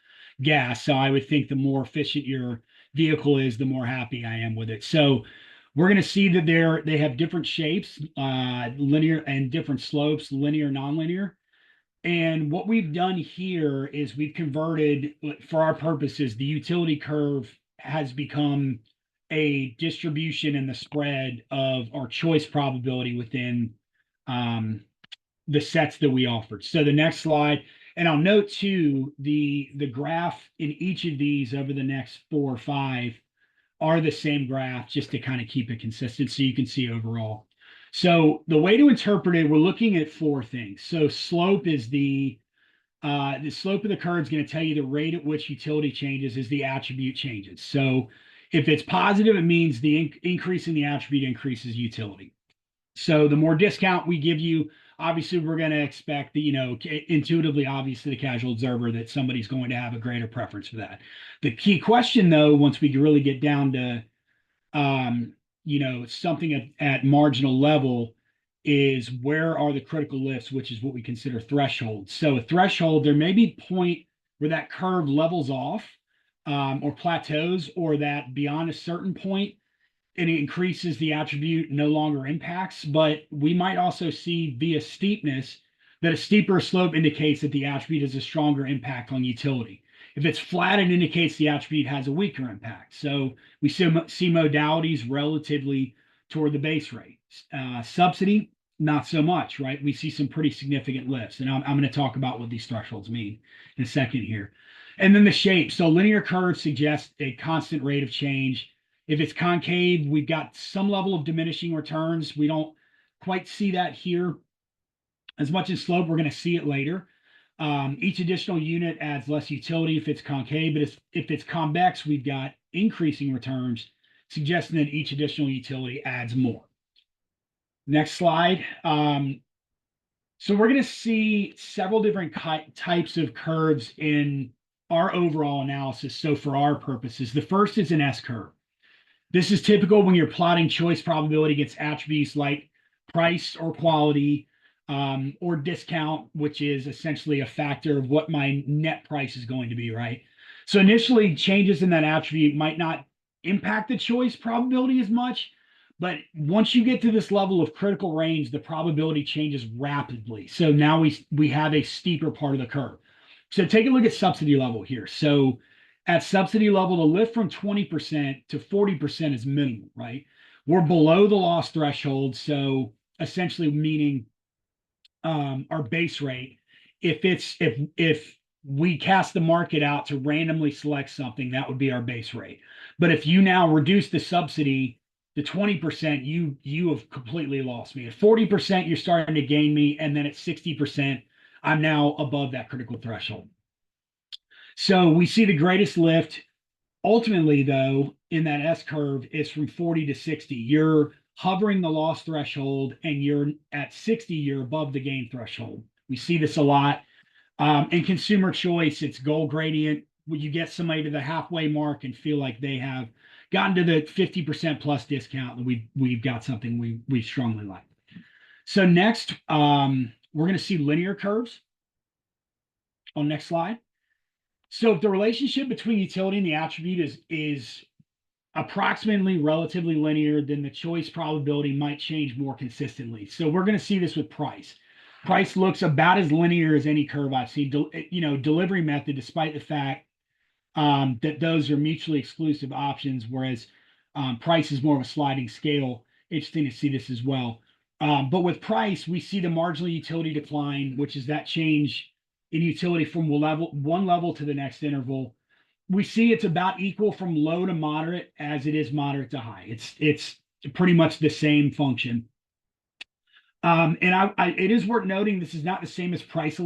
gas, so I would think the more efficient your vehicle is, the more happy I am with it. So we're going to see that they have different shapes, linear and different slopes, linear, nonlinear. And what we've done here is we've converted, for our purposes, the utility curve has become a distribution in the spread of our choice probability within the sets that we offered. So the next slide, and I'll note too, the graph in each of these over the next 4 or 5 are the same graph, just to kind of keep it consistent so you can see overall. So the way to interpret it, we're looking at 4 things. So slope is the slope of the curve is going to tell you the rate at which utility changes as the attribute changes. So if it's positive, it means the increase in the attribute increases utility. So the more discount we give you, obviously we're going to expect that, intuitively obvious to the casual observer, that somebody's going to have a greater preference for that. The key question, though, once we really get down to something at marginal level, is where are the critical lifts, which is what we consider thresholds. So a threshold, there may be a point where that curve levels off or plateaus, or that beyond a certain point, and it increases the attribute no longer impacts. But we might also see via steepness that a steeper slope indicates that the attribute has a stronger impact on utility. If it's flat, it indicates the attribute has a weaker impact. So we see modalities relatively toward the base rate. Subsidy, not so much, right? We see some pretty significant lifts. And I'm going to talk about what these thresholds mean in a second here. And then the shape. So linear curves suggest a constant rate of change. If it's concave, we've got some level of diminishing returns. We don't quite see that here as much as slope. We're going to see it later. Each additional unit adds less utility if it's concave, but if it's convex, we've got increasing returns, suggesting that each additional utility adds more. Next slide. So we're going to see several different types of curves in our overall analysis. So for our purposes, the first is an S-curve. This is typical when you're plotting choice probability against attributes like price or quality, or discount, which is essentially a factor of what my net price is going to be, right? So initially, changes in that attribute might not impact the choice probability as much, but once you get to this level of critical range, the probability changes rapidly. So now we have a steeper part of the curve. So take a look at subsidy level here. So at subsidy level, the lift from 20% to 40% is minimal, right? We're below the loss threshold, so essentially meaning our base rate. If we cast the market out to randomly select something, that would be our base rate. But if you now reduce the subsidy to 20%, you have completely lost me. At 40%, you're starting to gain me, and then at 60%, I'm now above that critical threshold. So we see the greatest lift ultimately, though, in that S curve is from 40 to 60. You're hovering the loss threshold, and you're at 60, you're above the gain threshold. We see this a lot. In consumer choice, it's goal gradient. When you get somebody to the halfway mark and feel like they have gotten to the 50% plus discount, and we've got something we strongly like. So next, we're going to see linear curves on next slide. So if the relationship between utility and the attribute is approximately relatively linear, then the choice probability might change more consistently. So we're going to see this with price. Price looks about as linear as any curve I've seen. Delivery method, despite the fact that those are mutually exclusive options, whereas price is more of a sliding scale. Interesting to see this as well. But with price, we see the marginal utility decline, which is that change in utility from one level to the next interval. We see it's about equal from low to moderate as it is moderate to high. It's pretty much the same function. And it is worth noting this is not the same as price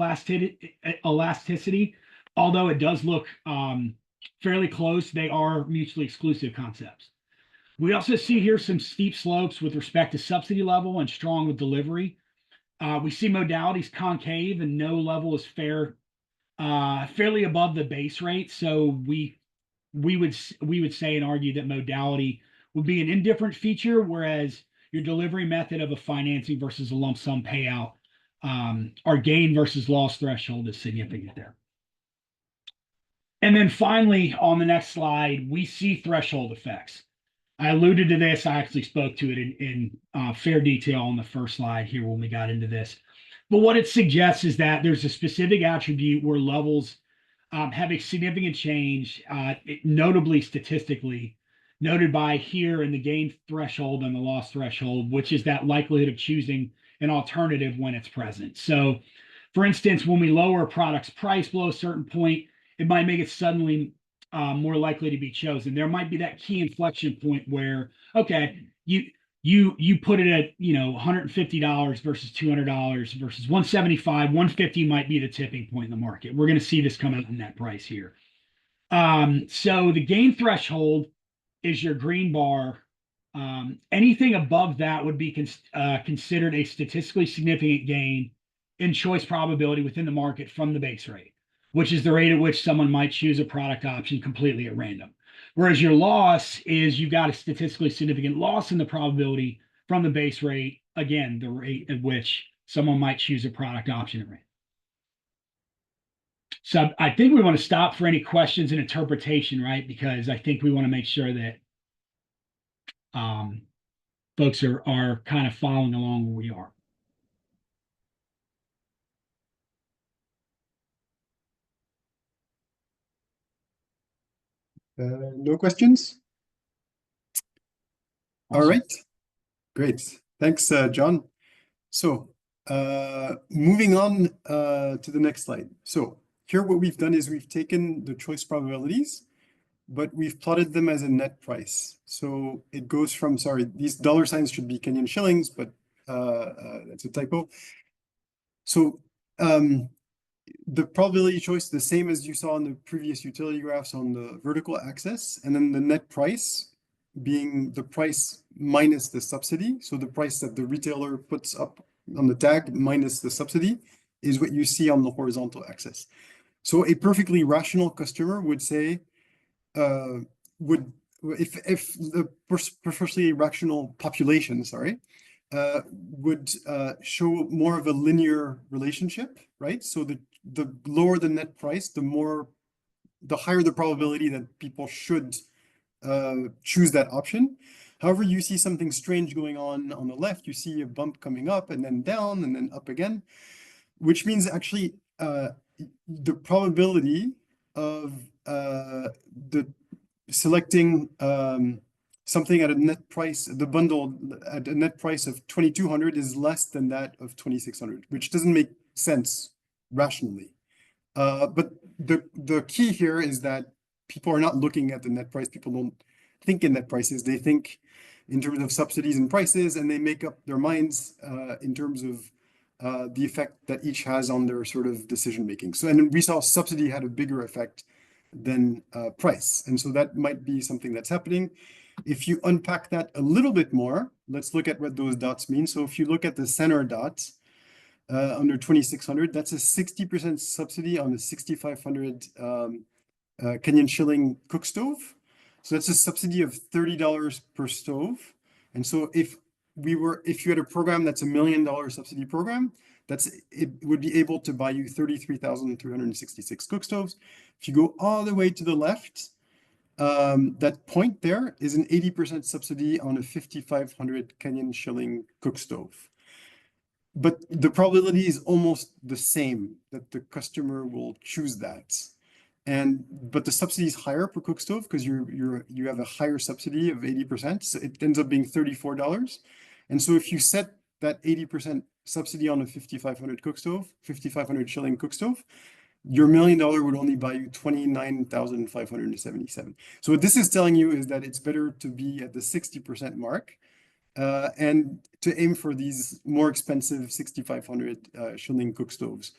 elasticity, although it does look fairly close. They are mutually exclusive concepts. We also see here some steep slopes with respect to subsidy level and strong with delivery. We see modalities concave, and no level is fairly above the base rate. So we would say and argue that modality would be an indifferent feature, whereas your delivery method of a financing versus a lump sum payout, our gain versus loss threshold is significant there. And then finally, on the next slide, we see threshold effects. I alluded to this. I actually spoke to it in fair detail on the first slide here when we got into this. But what it suggests is that there's a specific attribute where levels have a significant change, notably statistically, noted by here in the gain threshold and the loss threshold, which is that likelihood of choosing an alternative when it's present. So, for instance, when we lower a product's price below a certain point, it might make it suddenly more likely to be chosen. There might be that key inflection point where, okay, you put it at $150 versus $200 versus $175, $150 might be the tipping point in the market. We're going to see this come out in net price here. So the gain threshold is your green bar. Anything above that would be considered a statistically significant gain in choice probability within the market from the base rate, which is the rate at which someone might choose a product option completely at random. Whereas your loss is you've got a statistically significant loss in the probability from the base rate, again, the rate at which someone might choose a product option at rate. So I think we want to stop for any questions and interpretation, right? Because I think we want to make sure that folks are kind of following along where we are. No questions? All Awesome. right, great. Thanks, John. So moving on to the next slide. So here what we've done is we've taken the choice probabilities, but we've plotted them as a net price. So it goes from, sorry, these dollar signs should be Kenyan shillings, but that's a typo. So the probability choice, the same as you saw in the previous utility graphs on the vertical axis, and then the net price being the price minus the subsidy. So the price that the retailer puts up on the tag minus the subsidy is what you see on the horizontal axis. So a perfectly rational customer would say, if the perfectly rational population, sorry, would show more of a linear relationship, right? So the lower the net price, the higher the probability that people should choose that option. However, you see something strange going on the left. You see a bump coming up and then down and then up again, which means actually the probability of the selecting something at a net price, the bundle at a net price of 2,200 is less than that of 2,600, which doesn't make sense rationally. But the key here is that people are not looking at the net price. People don't think in net prices. They think in terms of subsidies and prices, and they make up their minds in terms of the effect that each has on their sort of decision making. So, and we saw subsidy had a bigger effect than price. And so that might be something that's happening. If you unpack that a little bit more, let's look at what those dots mean. So if you look at the center dot under 2,600, that's a 60% subsidy on the 6,500 Kenyan shilling cook stove. So that's a subsidy of $30 per stove. And so if you had a program that's $1 million subsidy program, it would be able to buy you 33,366 cook stoves. If you go all the way to the left, that point there is an 80% subsidy on a 5,500 Kenyan shilling cook stove. But the probability is almost the same that the customer will choose that. But the subsidy is higher per cook stove because you have a higher subsidy of 80%. So it ends up being $34. And so if you set that 80% subsidy on a 5,500 cook stove, 5,500 shilling cook stove, your $1 million would only buy you 29,577. So what this is telling you is that it's better to be at the 60% mark and to aim for these more expensive 6,500 shilling cook stoves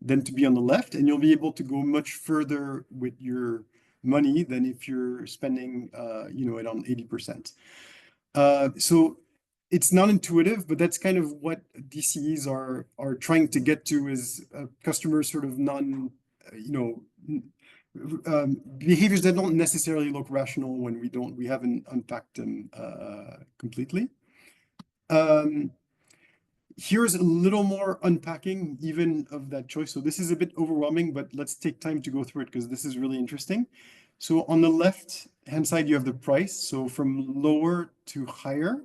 than to be on the left, and you'll be able to go much further with your money than if you're spending, it on 80%. So it's not intuitive, but that's kind of what DCEs are trying to get to is customers sort of behaviors that don't necessarily look rational when we haven't unpacked them completely. Here's a little more unpacking even of that choice. So this is a bit overwhelming, but let's take time to go through it because this is really interesting. So on the left hand side, you have the price. So from lower to higher.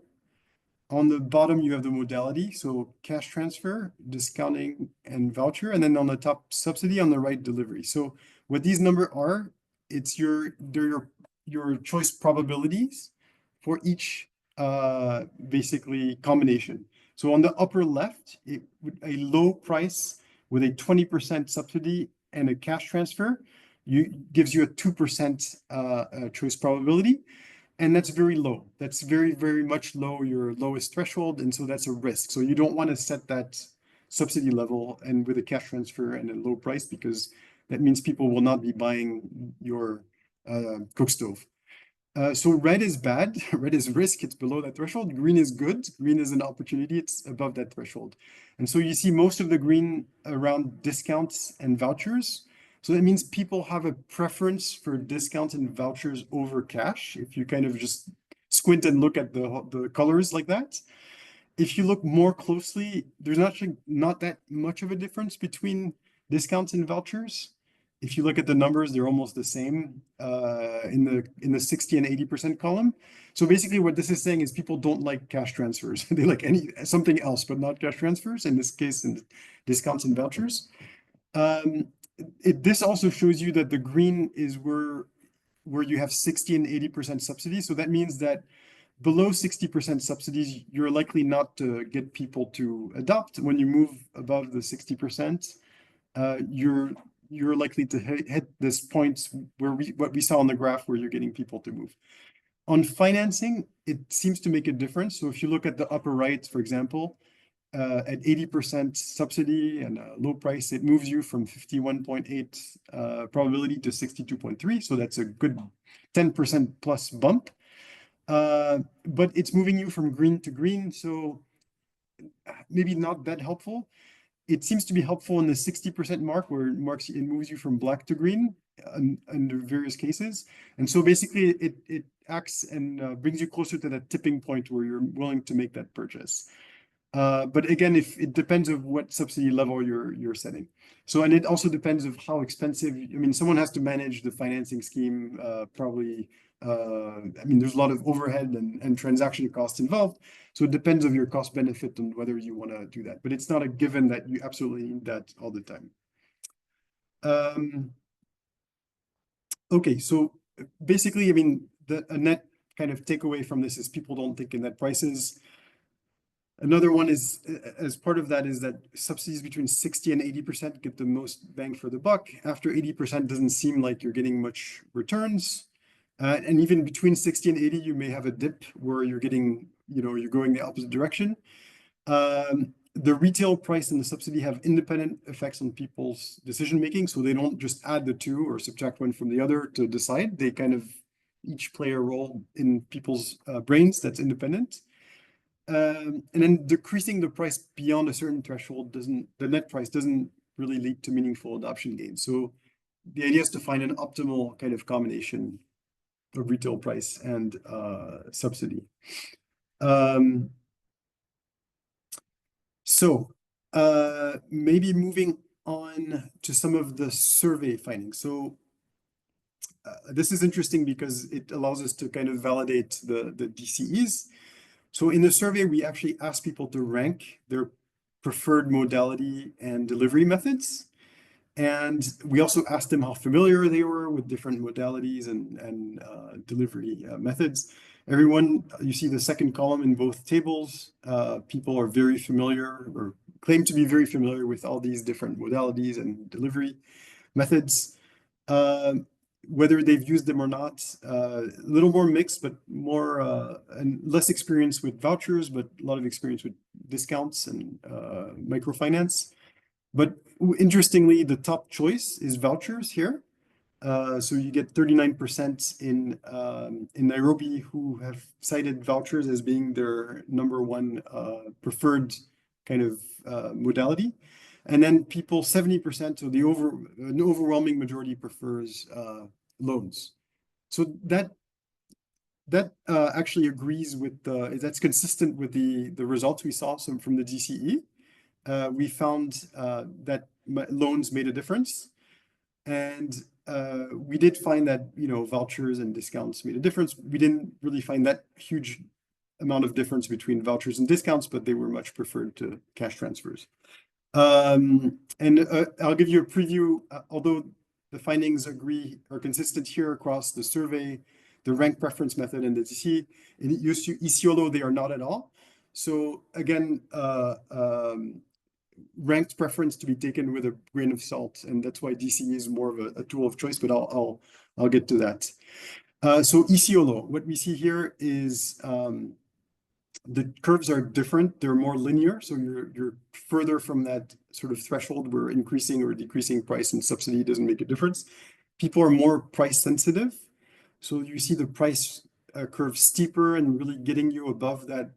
On the bottom, you have the modality. So cash transfer, discounting, and voucher. And then on the top, subsidy, on the right, delivery. So what these numbers are, they're your choice probabilities for each basically combination. So on the upper left, a low price with a 20% subsidy and a cash transfer gives you a 2% choice probability. And that's very low. That's very, very much low, your lowest threshold. And so that's a risk. So you don't want to set that subsidy level and with a cash transfer and a low price because that means people will not be buying your cook stove. So red is bad, red is risk, it's below that threshold. Green is good, green is an opportunity, it's above that threshold. And so you see most of the green around discounts and vouchers. So that means people have a preference for discounts and vouchers over cash. If you kind of just squint and look at the colors like that. If you look more closely, there's actually not that much of a difference between discounts and vouchers. If you look at the numbers, they're almost the same in the 60 and 80% column. So basically what this is saying is people don't like cash transfers. They like something else, but not cash transfers, in this case, in discounts and vouchers. This also shows you that the green is where you have 60 and 80% subsidies. So that means that below 60% subsidies, you're likely not to get people to adopt. When you move above the 60%, you're likely to hit this point where what we saw on the graph, where you're getting people to move. On financing, it seems to make a difference. So if you look at the upper right, for example, at 80% subsidy and low price, it moves you from 51.8 probability to 62.3. So that's a good 10% plus bump. But it's moving you from green to green, so maybe not that helpful. It seems to be helpful in the 60% mark, where it moves you from black to green under various cases. And so basically it acts and brings you closer to that tipping point where you're willing to make that purchase. But again, if it depends on what subsidy level you're setting. So, and it also depends of how expensive, I mean, someone has to manage the financing scheme, probably, I mean, there's a lot of overhead and transaction costs involved. So it depends on your cost benefit and whether you want to do that, but it's not a given that you absolutely need that all the time. Okay, so basically, I mean, a net kind of takeaway from this is people don't think in net prices. Another one is, as part of that, is that subsidies between 60 and 80% get the most bang for the buck. After 80% doesn't seem like you're getting much returns. And even between 60 and 80, you may have a dip where you're getting, you're going the opposite direction. The retail price and the subsidy have independent effects on people's decision making. So they don't just add the two or subtract one from the other to decide. They kind of each play a role in people's brains that's independent. And then decreasing the price beyond a certain threshold the net price doesn't really lead to meaningful adoption gains. So the idea is to find an optimal kind of combination of retail price and subsidy. So maybe moving on to some of the survey findings. So this is interesting because it allows us to kind of validate the DCEs. So in the survey, we actually asked people to rank their preferred modality and delivery methods. And we also asked them how familiar they were with different modalities and delivery methods. Everyone, you see the second column in both tables, people are very familiar or claim to be very familiar with all these different modalities and delivery methods. Whether they've used them or not, a little more mixed, but more and less experience with vouchers, but a lot of experience with discounts and microfinance. But interestingly, the top choice is vouchers here. So you get 39% in Nairobi who have cited vouchers as being their number one preferred kind of modality. And then people, 70%, so an overwhelming majority prefers loans. So that actually agrees with that's consistent with the results we saw from the DCE. We found that loans made a difference, and we did find that vouchers and discounts made a difference. We didn't really find that huge amount of difference between vouchers and discounts, but they were much preferred to cash transfers. And I'll give you a preview, although the findings are consistent here across the survey, the rank preference method, and the DCE. In ECOLO, they are not at all. So again, ranked preference to be taken with a grain of salt, and that's why DCE is more of a tool of choice, but I'll get to that. So ECOLO, what we see here is the curves are different. They're more linear. So you're further from that sort of threshold where increasing or decreasing price and subsidy doesn't make a difference. People are more price sensitive. So you see the price curve steeper and really getting you above that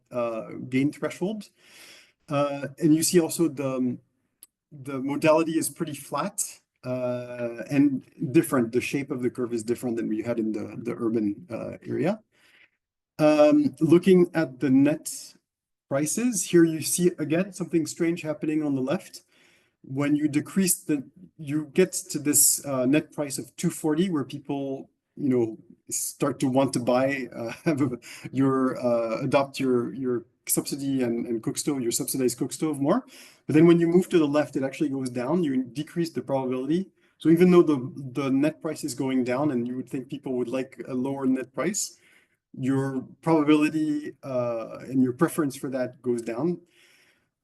gain threshold. And you see also the modality is pretty flat and different. The shape of the curve is different than we had in the urban area. Looking at the net prices, here you see again something strange happening on the left. When you decrease you get to this net price of 240, where people, start to want to buy, adopt your subsidy and cookstove, your subsidized cookstove more. But then when you move to the left, it actually goes down. You decrease the probability. So even though the net price is going down, and you would think people would like a lower net price, your probability and your preference for that goes down.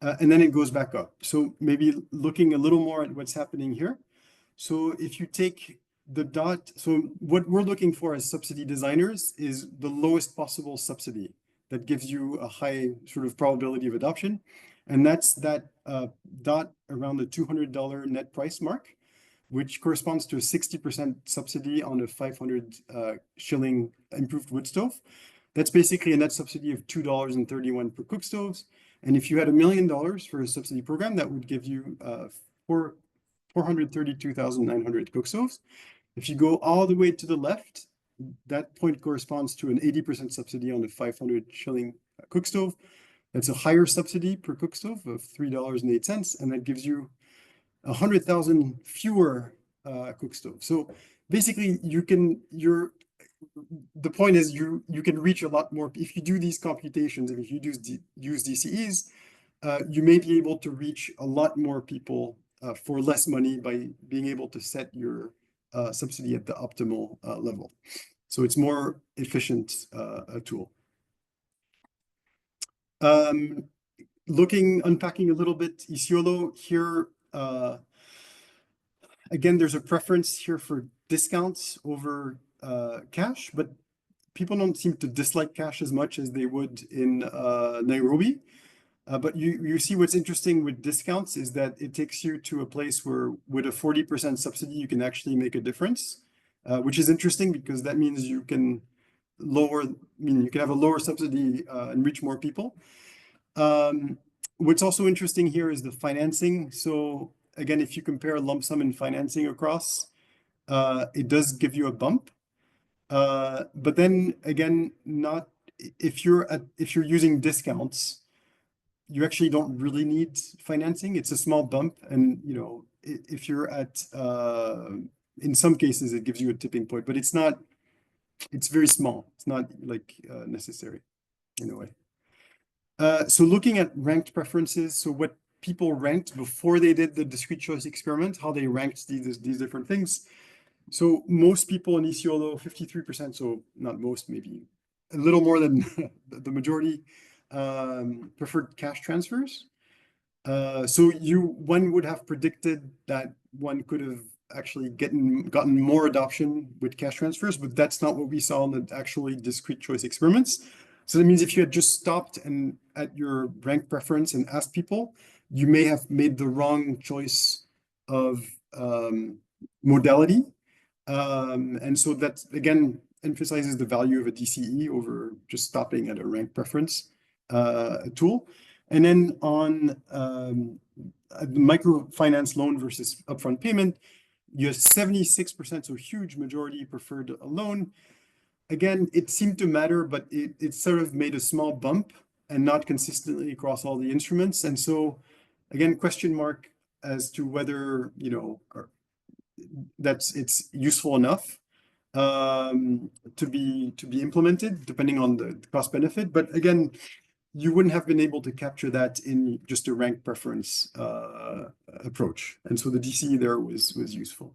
And then it goes back up. So maybe looking a little more at what's happening here. So if you take the dot, so what we're looking for as subsidy designers is the lowest possible subsidy that gives you a high sort of probability of adoption. And that's that dot around the $200 net price mark, which corresponds to a 60% subsidy on a 500 shilling improved wood stove. That's basically a net subsidy of $2.31 per cook stoves. And if you had $1 million for a subsidy program, that would give you 432,900 cook stoves. If you go all the way to the left, that point corresponds to an 80% subsidy on the 500 shilling cook stove. That's a higher subsidy per cook stove of $3.08, and that gives you 100,000 fewer cook stoves. So basically, the point is you can reach a lot more if you do these computations, and if you use DCEs, you may be able to reach a lot more people for less money by being able to set your subsidy at the optimal level. So it's more efficient a tool. Unpacking a little bit Isiolo here. Again, there's a preference here for discounts over cash, but people don't seem to dislike cash as much as they would in Nairobi. But you see what's interesting with discounts is that it takes you to a place where with a 40% subsidy, you can actually make a difference, which is interesting because that means you can have a lower subsidy and reach more people. What's also interesting here is the financing. So again, if you compare a lump sum and financing across, it does give you a bump. But then again, not if you're using discounts, you actually don't really need financing. It's a small bump, and if you're at in some cases it gives you a tipping point, but it's very small. It's not like necessary in a way. So looking at ranked preferences, so what people ranked before they did the discrete choice experiment, how they ranked these different things. So most people in Isiolo, 53%, so not most, maybe a little more than the majority, preferred cash transfers. So one would have predicted that one could have actually gotten more adoption with cash transfers, but that's not what we saw in the actually discrete choice experiments. So that means if you had just stopped and at your rank preference and asked people, you may have made the wrong choice of modality. And so that again emphasizes the value of a DCE over just stopping at a rank preference tool. And then on microfinance loan versus upfront payment, you have 76%, so huge majority preferred a loan. Again, it seemed to matter, but it sort of made a small bump and not consistently across all the instruments. And so again, question mark as to whether, it's useful enough to be implemented depending on the cost benefit. But again, you wouldn't have been able to capture that in just a rank preference approach. And so the DCE there was useful.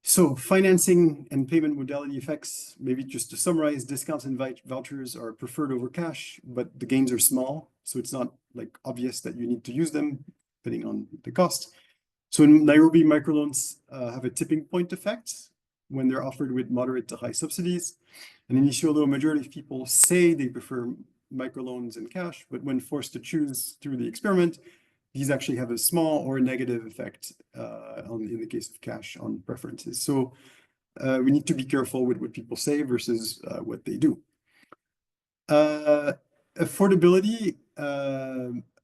So financing and payment modality effects, maybe just to summarize, discounts and vouchers are preferred over cash, but the gains are small. So it's not like obvious that you need to use them depending on the cost. So in Nairobi, microloans have a tipping point effect when they're offered with moderate to high subsidies. And in Isiolo, a majority of people say they prefer microloans and cash, but when forced to choose through the experiment, these actually have a small or negative effect in the case of cash on preferences. So we need to be careful with what people say versus what they do. Affordability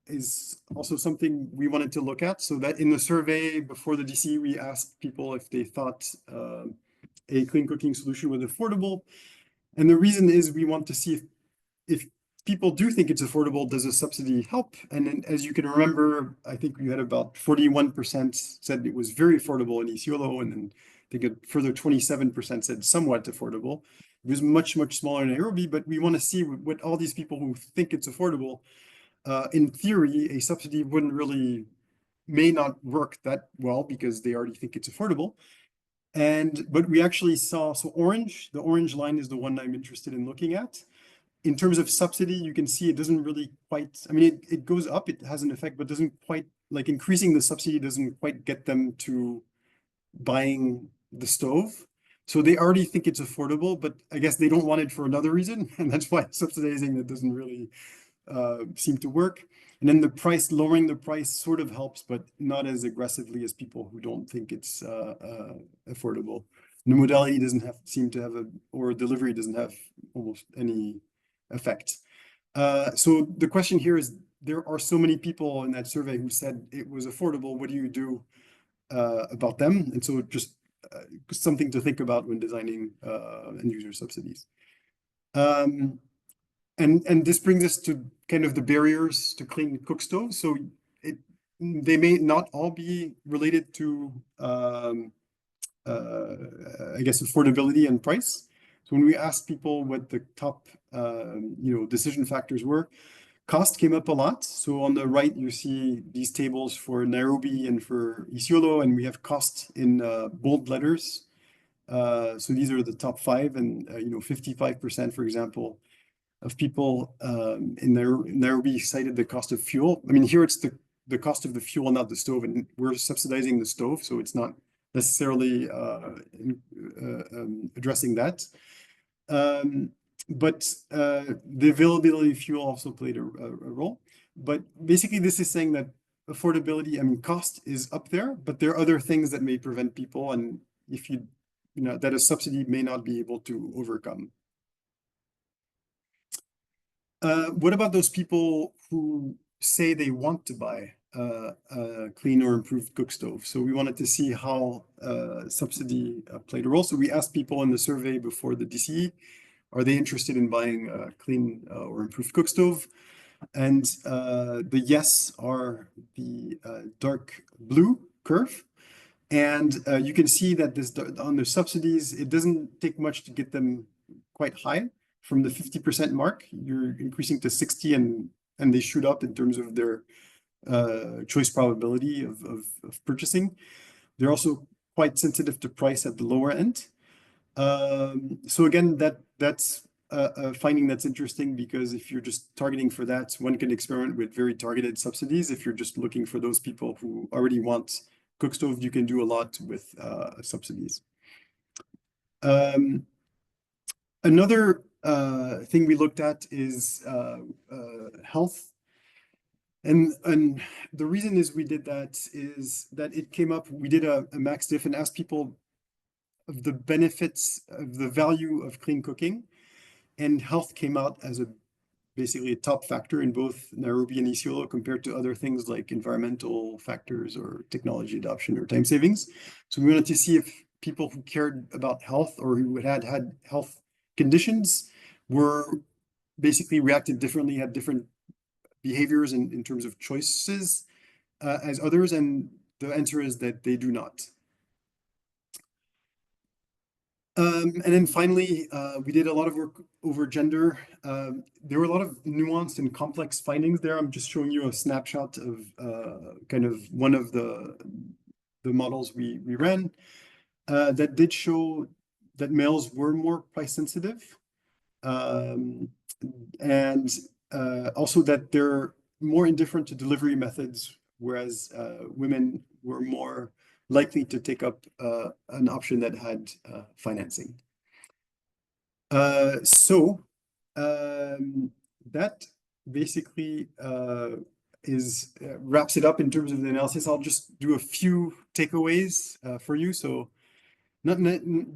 is also something we wanted to look at. So that in the survey before the DCE, we asked people if they thought a clean cooking solution was affordable. And the reason is we want to see if people do think it's affordable, does a subsidy help? And then, as you can remember, I think we had about 41% said it was very affordable in Isiolo, and then I think a further 27% said somewhat affordable. It was much, much smaller in Nairobi, but we want to see what all these people who think it's affordable, in theory, a subsidy wouldn't really, may not work that well because they already think it's affordable. But we actually saw, so the orange line is the one I'm interested in looking at. In terms of subsidy, you can see it doesn't really quite, I mean, it goes up, it has an effect, but doesn't quite, like increasing the subsidy doesn't quite get them to buying the stove. So they already think it's affordable, but I guess they don't want it for another reason. And that's why subsidizing that doesn't really seem to work. And then the price, lowering the price sort of helps, but not as aggressively as people who don't think it's affordable. The modality doesn't seem to have or delivery doesn't have almost any effect. So the question here is, there are so many people in that survey who said it was affordable. What do you do about them? And so just something to think about when designing end user subsidies. And this brings us to kind of the barriers to clean cook stoves. So they may not all be related to, I guess, affordability and price. So when we asked people what the top, decision factors were, cost came up a lot. So on the right, you see these tables for Nairobi and for Isiolo, and we have cost in bold letters. So these are the top 5, and 55%, for example, of people in Nairobi cited the cost of fuel. I mean, here it's the cost of the fuel, not the stove, and we're subsidizing the stove, so it's not necessarily addressing that. But the availability of fuel also played a role. But basically, this is saying that affordability, I mean, cost is up there, but there are other things that may prevent people, and if that a subsidy may not be able to overcome. What about those people who say they want to buy a clean or improved cook stove? So we wanted to see how subsidy played a role. So we asked people in the survey before the DCE, are they interested in buying a clean or improved cook stove? And the yes are the dark blue curve. And you can see that on the subsidies, it doesn't take much to get them quite high. From the 50% mark, you're increasing to 60, and they shoot up in terms of their choice probability of purchasing. They're also quite sensitive to price at the lower end. So again, that's a finding that's interesting, because if you're just targeting for that, one can experiment with very targeted subsidies. If you're just looking for those people who already want cook stove, you can do a lot with subsidies. Another thing we looked at is health. And the reason is we did that is that it came up, we did a max diff and asked people of the benefits of the value of clean cooking, and health came out as basically a top factor in both Nairobi and Isiolo compared to other things like environmental factors or technology adoption or time savings. So we wanted to see if people who cared about health or who had health conditions were basically reacted differently, had different behaviors in terms of choices as others, and the answer is that they do not. And then finally, we did a lot of work over gender. There were a lot of nuanced and complex findings there. I'm just showing you a snapshot of kind of one of the models we ran that did show that males were more price sensitive, and also that they're more indifferent to delivery methods, whereas women were more likely to take up an option that had financing. So that basically wraps it up in terms of the analysis. I'll just do a few takeaways for you. So not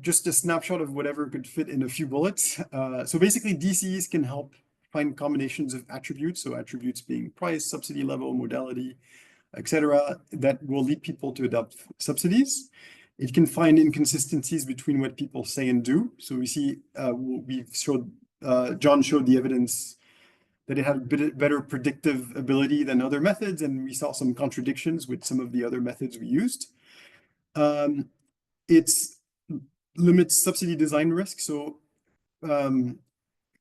just a snapshot of whatever could fit in a few bullets. So basically, DCEs can help find combinations of attributes. So attributes being price, subsidy level, modality, etc., that will lead people to adopt subsidies. It can find inconsistencies between what people say and do. So we see, John showed the evidence that it had a bit better predictive ability than other methods, and we saw some contradictions with some of the other methods we used. It limits subsidy design risk. So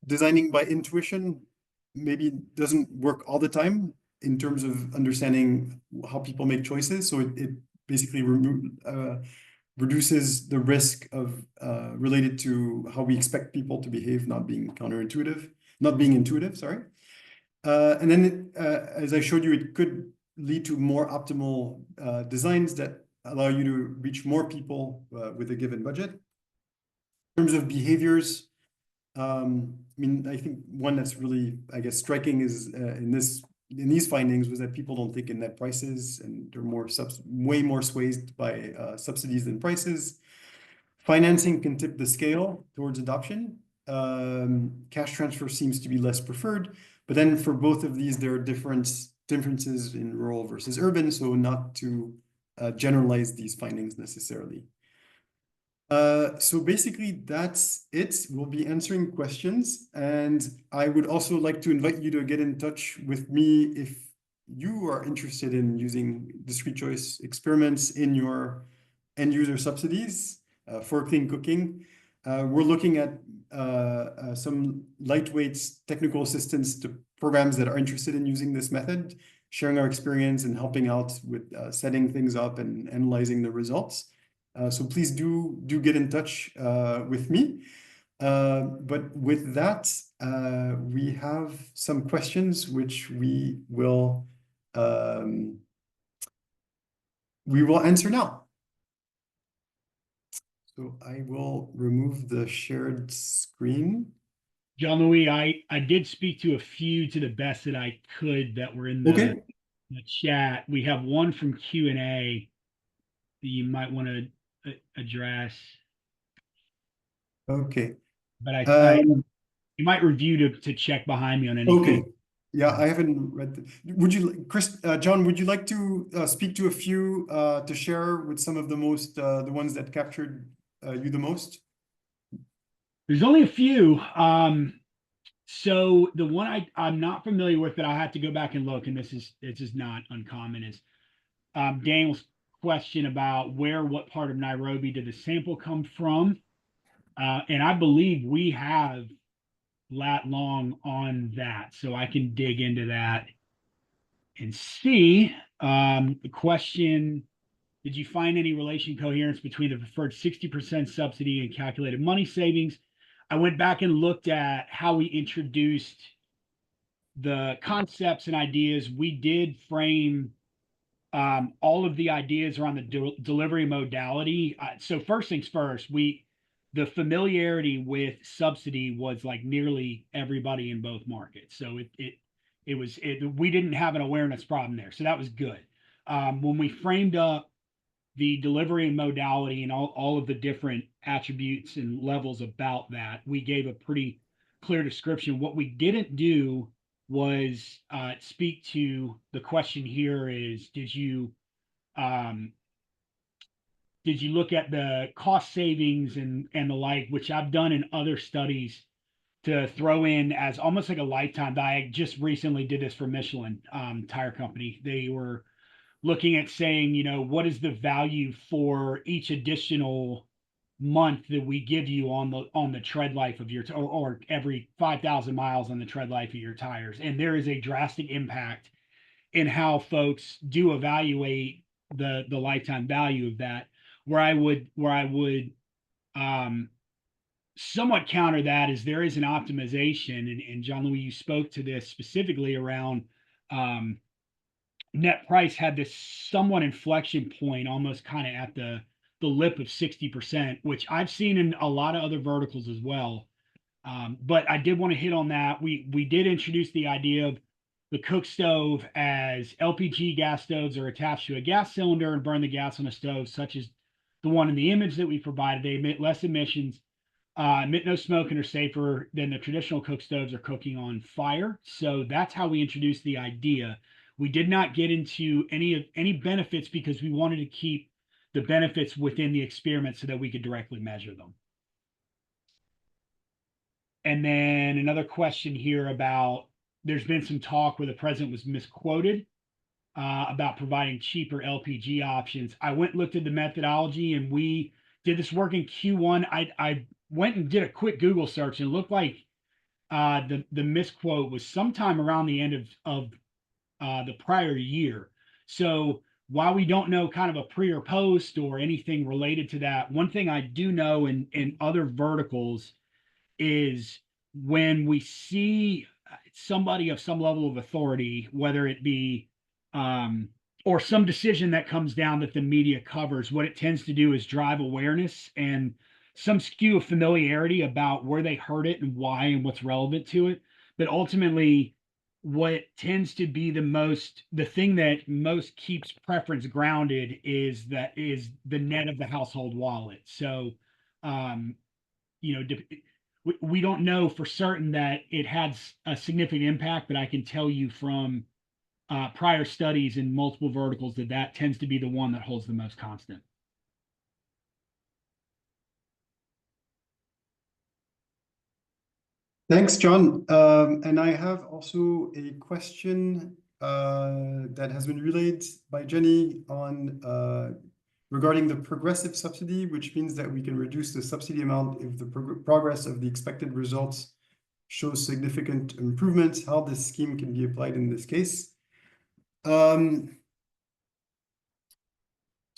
designing by intuition maybe doesn't work all the time in terms of understanding how people make choices. So it basically reduces the risk of related to how we expect people to behave, not being intuitive, sorry. And then as I showed you, it could lead to more optimal designs that allow you to reach more people with a given budget. In terms of behaviors, I mean, I think one that's really, I guess, striking is in these findings was that people don't think in net prices, and they're way more swayed by subsidies than prices. Financing can tip the scale towards adoption. Cash transfer seems to be less preferred, but then for both of these, there are differences in rural versus urban, so not to generalize these findings necessarily. So basically that's it. We'll be answering questions, and I would also like to invite you to get in touch with me if you are interested in using discrete choice experiments in your end user subsidies for clean cooking. We're looking at some lightweight technical assistance to programs that are interested in using this method, sharing our experience and helping out with setting things up and analyzing the results. So please do get in touch with me. But with that, we have some questions which we will answer now. So I will remove the shared screen. Jean-Louis, I did speak to a few to the best that I could that were in the chat. We have one from Q&A that you might want to address. Okay. But you might review to check behind me on anything. Okay. Yeah, I haven't read would you, John, would you like to speak to a few to share with some of the ones that captured you the most? There's only a few. So the one I'm not familiar with, but I have to go back and look, and this is not uncommon, is Daniel's question about what part of Nairobi did the sample come from? And I believe we have lat long on that, so I can dig into that and see. The question, did you find any relation coherence between the preferred 60% subsidy and calculated money savings? I went back and looked at how we introduced the concepts and ideas. We did frame all of the ideas around the delivery modality. So first things first, the familiarity with subsidy was like nearly everybody in both markets. So we didn't have an awareness problem there. So that was good. When we framed up the delivery and modality and all of the different attributes and levels about that, we gave a pretty clear description. What we didn't do was speak to the question here is, did you look at the cost savings and the like, which I've done in other studies to throw in as almost like a lifetime. I just recently did this for Michelin tire company. They were looking at saying, what is the value for each additional month that we give you on the tread life of your or every 5,000 miles on the tread life of your tires. And there is a drastic impact in how folks do evaluate the lifetime value of that. Where I would somewhat counter that is there is an optimization, and Jean-Louis, you spoke to this specifically around net price had this somewhat inflection point, almost kind of at the lip of 60%, which I've seen in a lot of other verticals as well. But I did want to hit on that. We did introduce the idea of the cook stove as LPG gas stoves are attached to a gas cylinder and burn the gas on a stove, such as the one in the image that we provided. They emit less emissions, emit no smoke, and are safer than the traditional cook stoves are cooking on fire. So that's how we introduced the idea. We did not get into any benefits because we wanted to keep the benefits within the experiment so that we could directly measure them. And then another question here about, there's been some talk where the president was misquoted about providing cheaper LPG options. I went and looked at the methodology, and we did this work in Q1. I went and did a quick Google search, and it looked like the misquote was sometime around the end of the prior year. So while we don't know kind of a pre or post or anything related to that, one thing I do know in other verticals is when we see somebody of some level of authority, whether it be or some decision that comes down that the media covers, what it tends to do is drive awareness and some skew of familiarity about where they heard it and why and what's relevant to it. But ultimately, what tends to be the thing that most keeps preference grounded is the net of the household wallet. So, you know, we don't know for certain that it had a significant impact, but I can tell you from prior studies in multiple verticals that tends to be the one that holds the most constant. Thanks, John. And I have also a question that has been relayed by Jenny on regarding the progressive subsidy, which means that we can reduce the subsidy amount if the progress of the expected results shows significant improvements, how this scheme can be applied in this case. So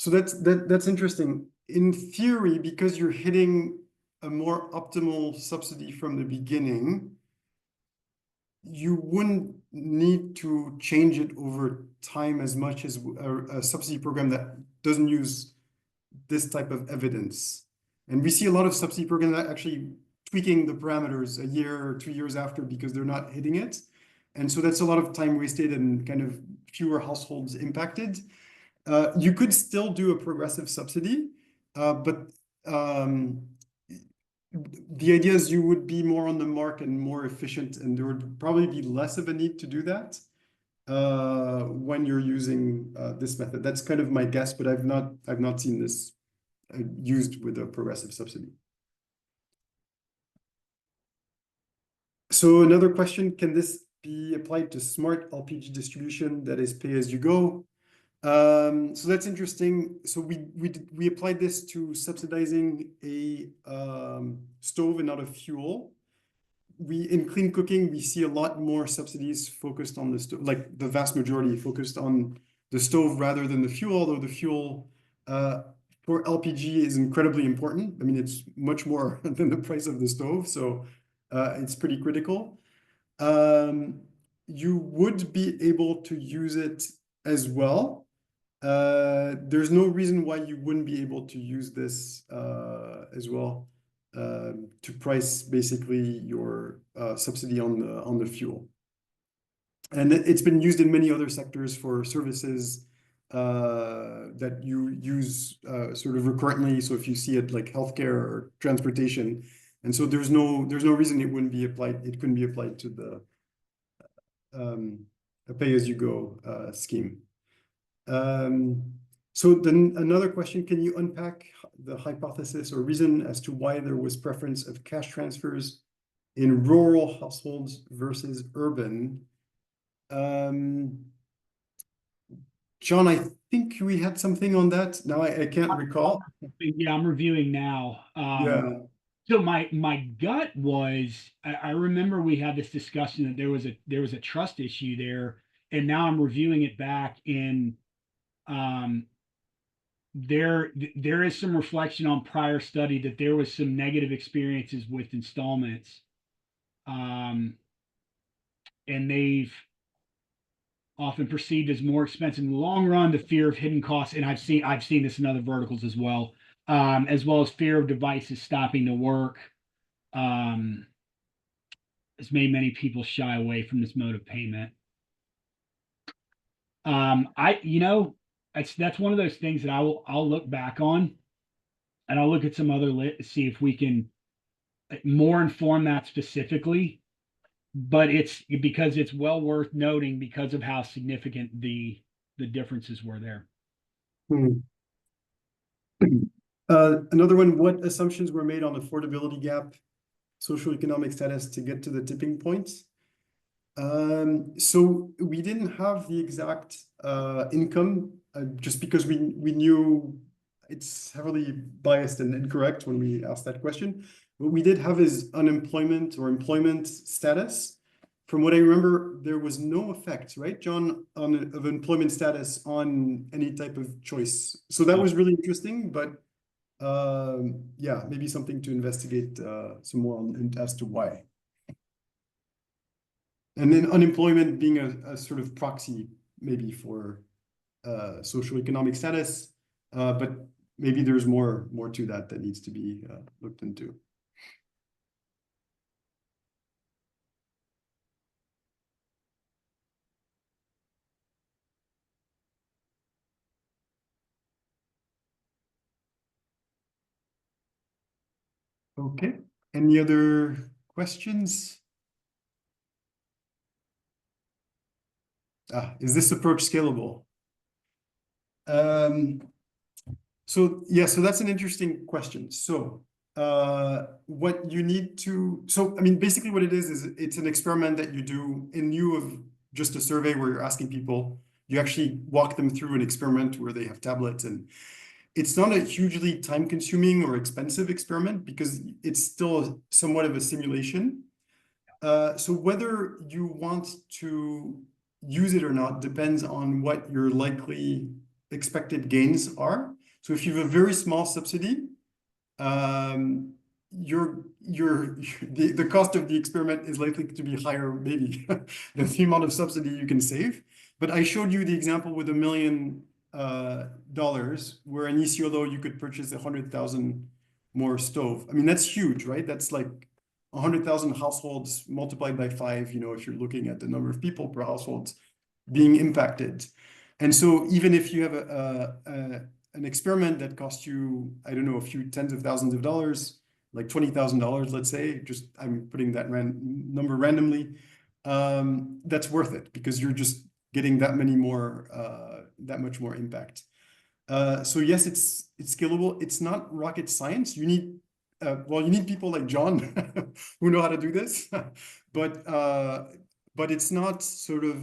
that's interesting. In theory, because you're hitting a more optimal subsidy from the beginning, you wouldn't need to change it over time as much as a subsidy program that doesn't use this type of evidence. And we see a lot of subsidy programs that actually tweaking the parameters a year or 2 years after because they're not hitting it. And so that's a lot of time wasted and kind of fewer households impacted. You could still do a progressive subsidy, but the idea is you would be more on the mark and more efficient, and there would probably be less of a need to do that when you're using this method. That's kind of my guess, but I've not seen this used with a progressive subsidy. So another question, can this be applied to smart LPG distribution that is pay as you go? So that's interesting. So we applied this to subsidizing a stove and not a fuel. In clean cooking, we see a lot more subsidies focused on the stove, like the vast majority focused on the stove rather than the fuel, although the fuel for LPG is incredibly important. I mean, it's much more than the price of the stove, so it's pretty critical. You would be able to use it as well. There's no reason why you wouldn't be able to use this as well to price basically your subsidy on the fuel. And it's been used in many other sectors for services that you use sort of recurrently. So if you see it like healthcare or transportation, and so there's no reason it wouldn't be applied. It couldn't be applied to the a pay-as-you-go scheme. So then another question, can you unpack the hypothesis or reason as to why there was preference of cash transfers in rural households versus urban? John, I think we had something on that. Now I can't recall. Yeah, I'm reviewing now. Yeah. So my gut was, I remember we had this discussion that there was a trust issue there, and now I'm reviewing it back in there is some reflection on prior study that there was some negative experiences with installments, and they've often perceived as more expensive in the long run, the fear of hidden costs, and I've seen this in other verticals as well as fear of devices stopping the work, has made many people shy away from this mode of payment. That's one of those things that I'll look back on, and I'll look at some other see if we can more inform that specifically. But it's because it's well worth noting because of how significant the differences were there. Another one, what assumptions were made on affordability gap, socioeconomic status to get to the tipping point? So we didn't have the exact income just because we knew it's heavily biased and incorrect when we asked that question. What we did have is unemployment or employment status. From what I remember, there was no effect, right, John, of employment status on any type of choice. So that was really interesting, but yeah, maybe something to investigate some more on as to why. And then unemployment being a sort of proxy maybe for socioeconomic status, but maybe there's more to that needs to be looked into. Okay, any other questions? Is this approach scalable? So yeah, so that's an interesting question. So what you need to, so I mean, basically what it is it's an experiment that you do in lieu of just a survey where you're asking people, you actually walk them through an experiment where they have tablets, and it's not a hugely time consuming or expensive experiment because it's still somewhat of a simulation. So whether you want to use it or not depends on what your likely expected gains are. So if you have a very small subsidy, the cost of the experiment is likely to be higher, maybe, than the amount of subsidy you can save. But I showed you the example with $1 million, where in Isiolo you could purchase 100,000 more stove. I mean, that's huge, right? That's like 100,000 households multiplied by 5, you know, if you're looking at the number of people per household being impacted. And so even if you have an experiment that costs you, I don't know, a few tens of thousands of dollars, like $20,000, let's say, just I'm putting that number randomly, that's worth it because you're just getting that much more impact. So yes, it's scalable. It's not rocket science. You need you need people like John who know how to do this, but it's not sort of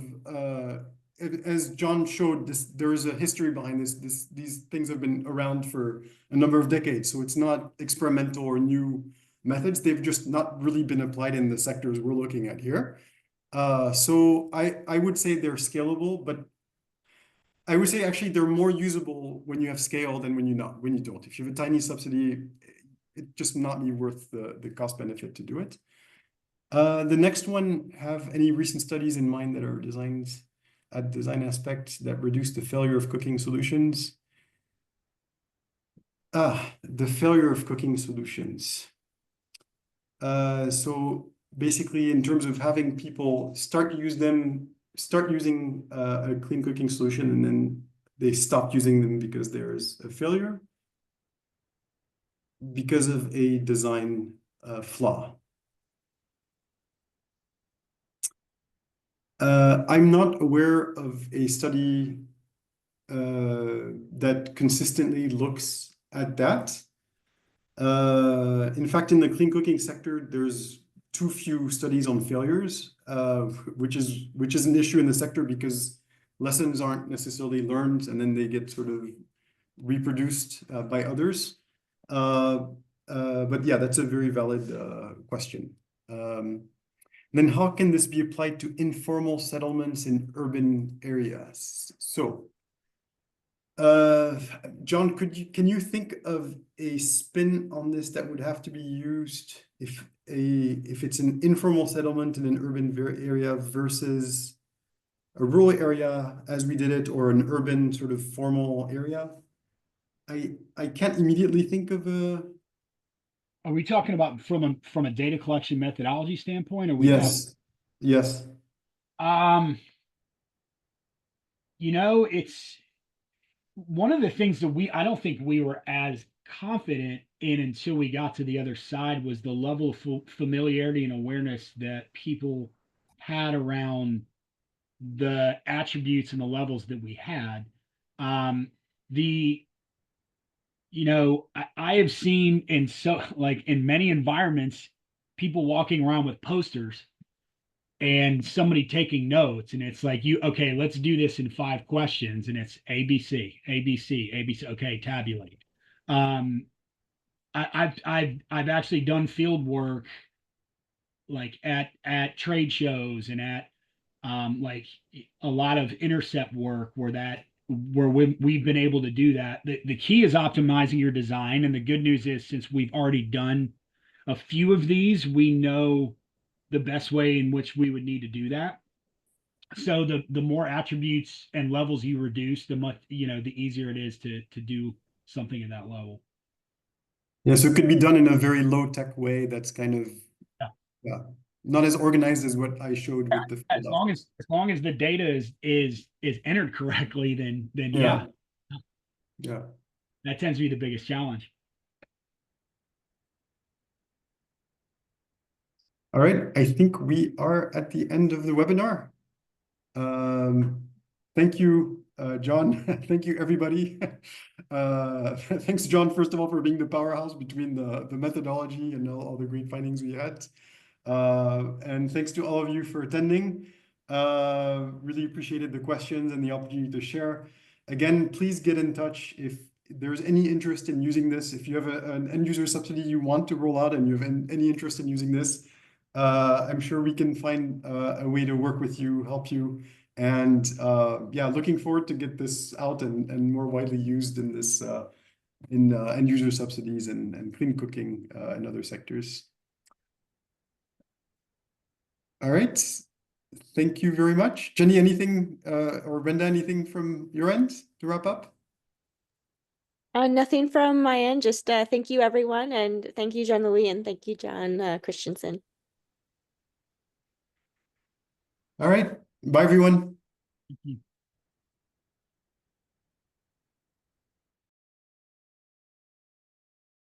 as John showed this. There is a history behind this. These things have been around for a number of decades, so it's not experimental or new methods. They've just not really been applied in the sectors we're looking at here. So I would say they're scalable, but I would say actually they're more usable when you have scale than when you don't. If you have a tiny subsidy, it just not be worth the cost benefit to do it. The next one, have any recent studies in mind that are designed at design aspects that reduce the failure of cooking solutions? The failure of cooking solutions. So basically in terms of having people start using a clean cooking solution and then they stop using them because there's a failure because of a design flaw. I'm not aware of a study that consistently looks at that. In fact, in the clean cooking sector, there's too few studies on failures, which is an issue in the sector because lessons aren't necessarily learned and then they get sort of reproduced by others. But yeah, that's a very valid question. Then how can this be applied to informal settlements in urban areas? So, John, can you think of a spin on this that would have to be used if it's an informal settlement in an urban area versus a rural area as we did it, or an urban sort of formal area? I can't immediately think of a. Are we talking about from a data collection methodology standpoint, or Yes. Yes. You know, it's one of the things that I don't think we were as confident in until we got to the other side was the level of familiarity and awareness that people had around the attributes and the levels that we had. The you know, I have seen in in many environments, people walking around with posters and somebody taking notes, and it's like, okay, let's do this in 5 questions, and it's ABC, ABC, ABC. Okay, tabulate. I've actually done field work like at trade shows and at like a lot of intercept work where we've been able to do that. The key is optimizing your design, and the good news is, since we've already done a few of these, we know the best way in which we would need to do that. So the more attributes and levels you reduce, the much, the easier it is to do something at that level. Yeah, so it could be done in a very low tech way that's kind of Yeah. Not as organized as what I showed with the As long as the data is entered correctly, then yeah, yeah. that tends to be the biggest challenge. All right, I think we are at the end of the webinar. Thank you, John. Thank you, everybody. Thanks, John, first of all, for being the powerhouse between the methodology and all the great findings we had. And thanks to all of you for attending. Really appreciated the questions and the opportunity to share. Again, please get in touch if there's any interest in using this. If you have an end user subsidy you want to roll out and you have any interest in using this, I'm sure we can find a way to work with you, help you. And yeah, looking forward to get this out and more widely used in this in end user subsidies and clean cooking and other sectors. All right. Thank you very much. Jenny, anything or Brenda, anything from your end to wrap up? Nothing from my end, just thank you everyone, and thank you John Lee, and thank you John Christensen. All right. Bye everyone. Thank you.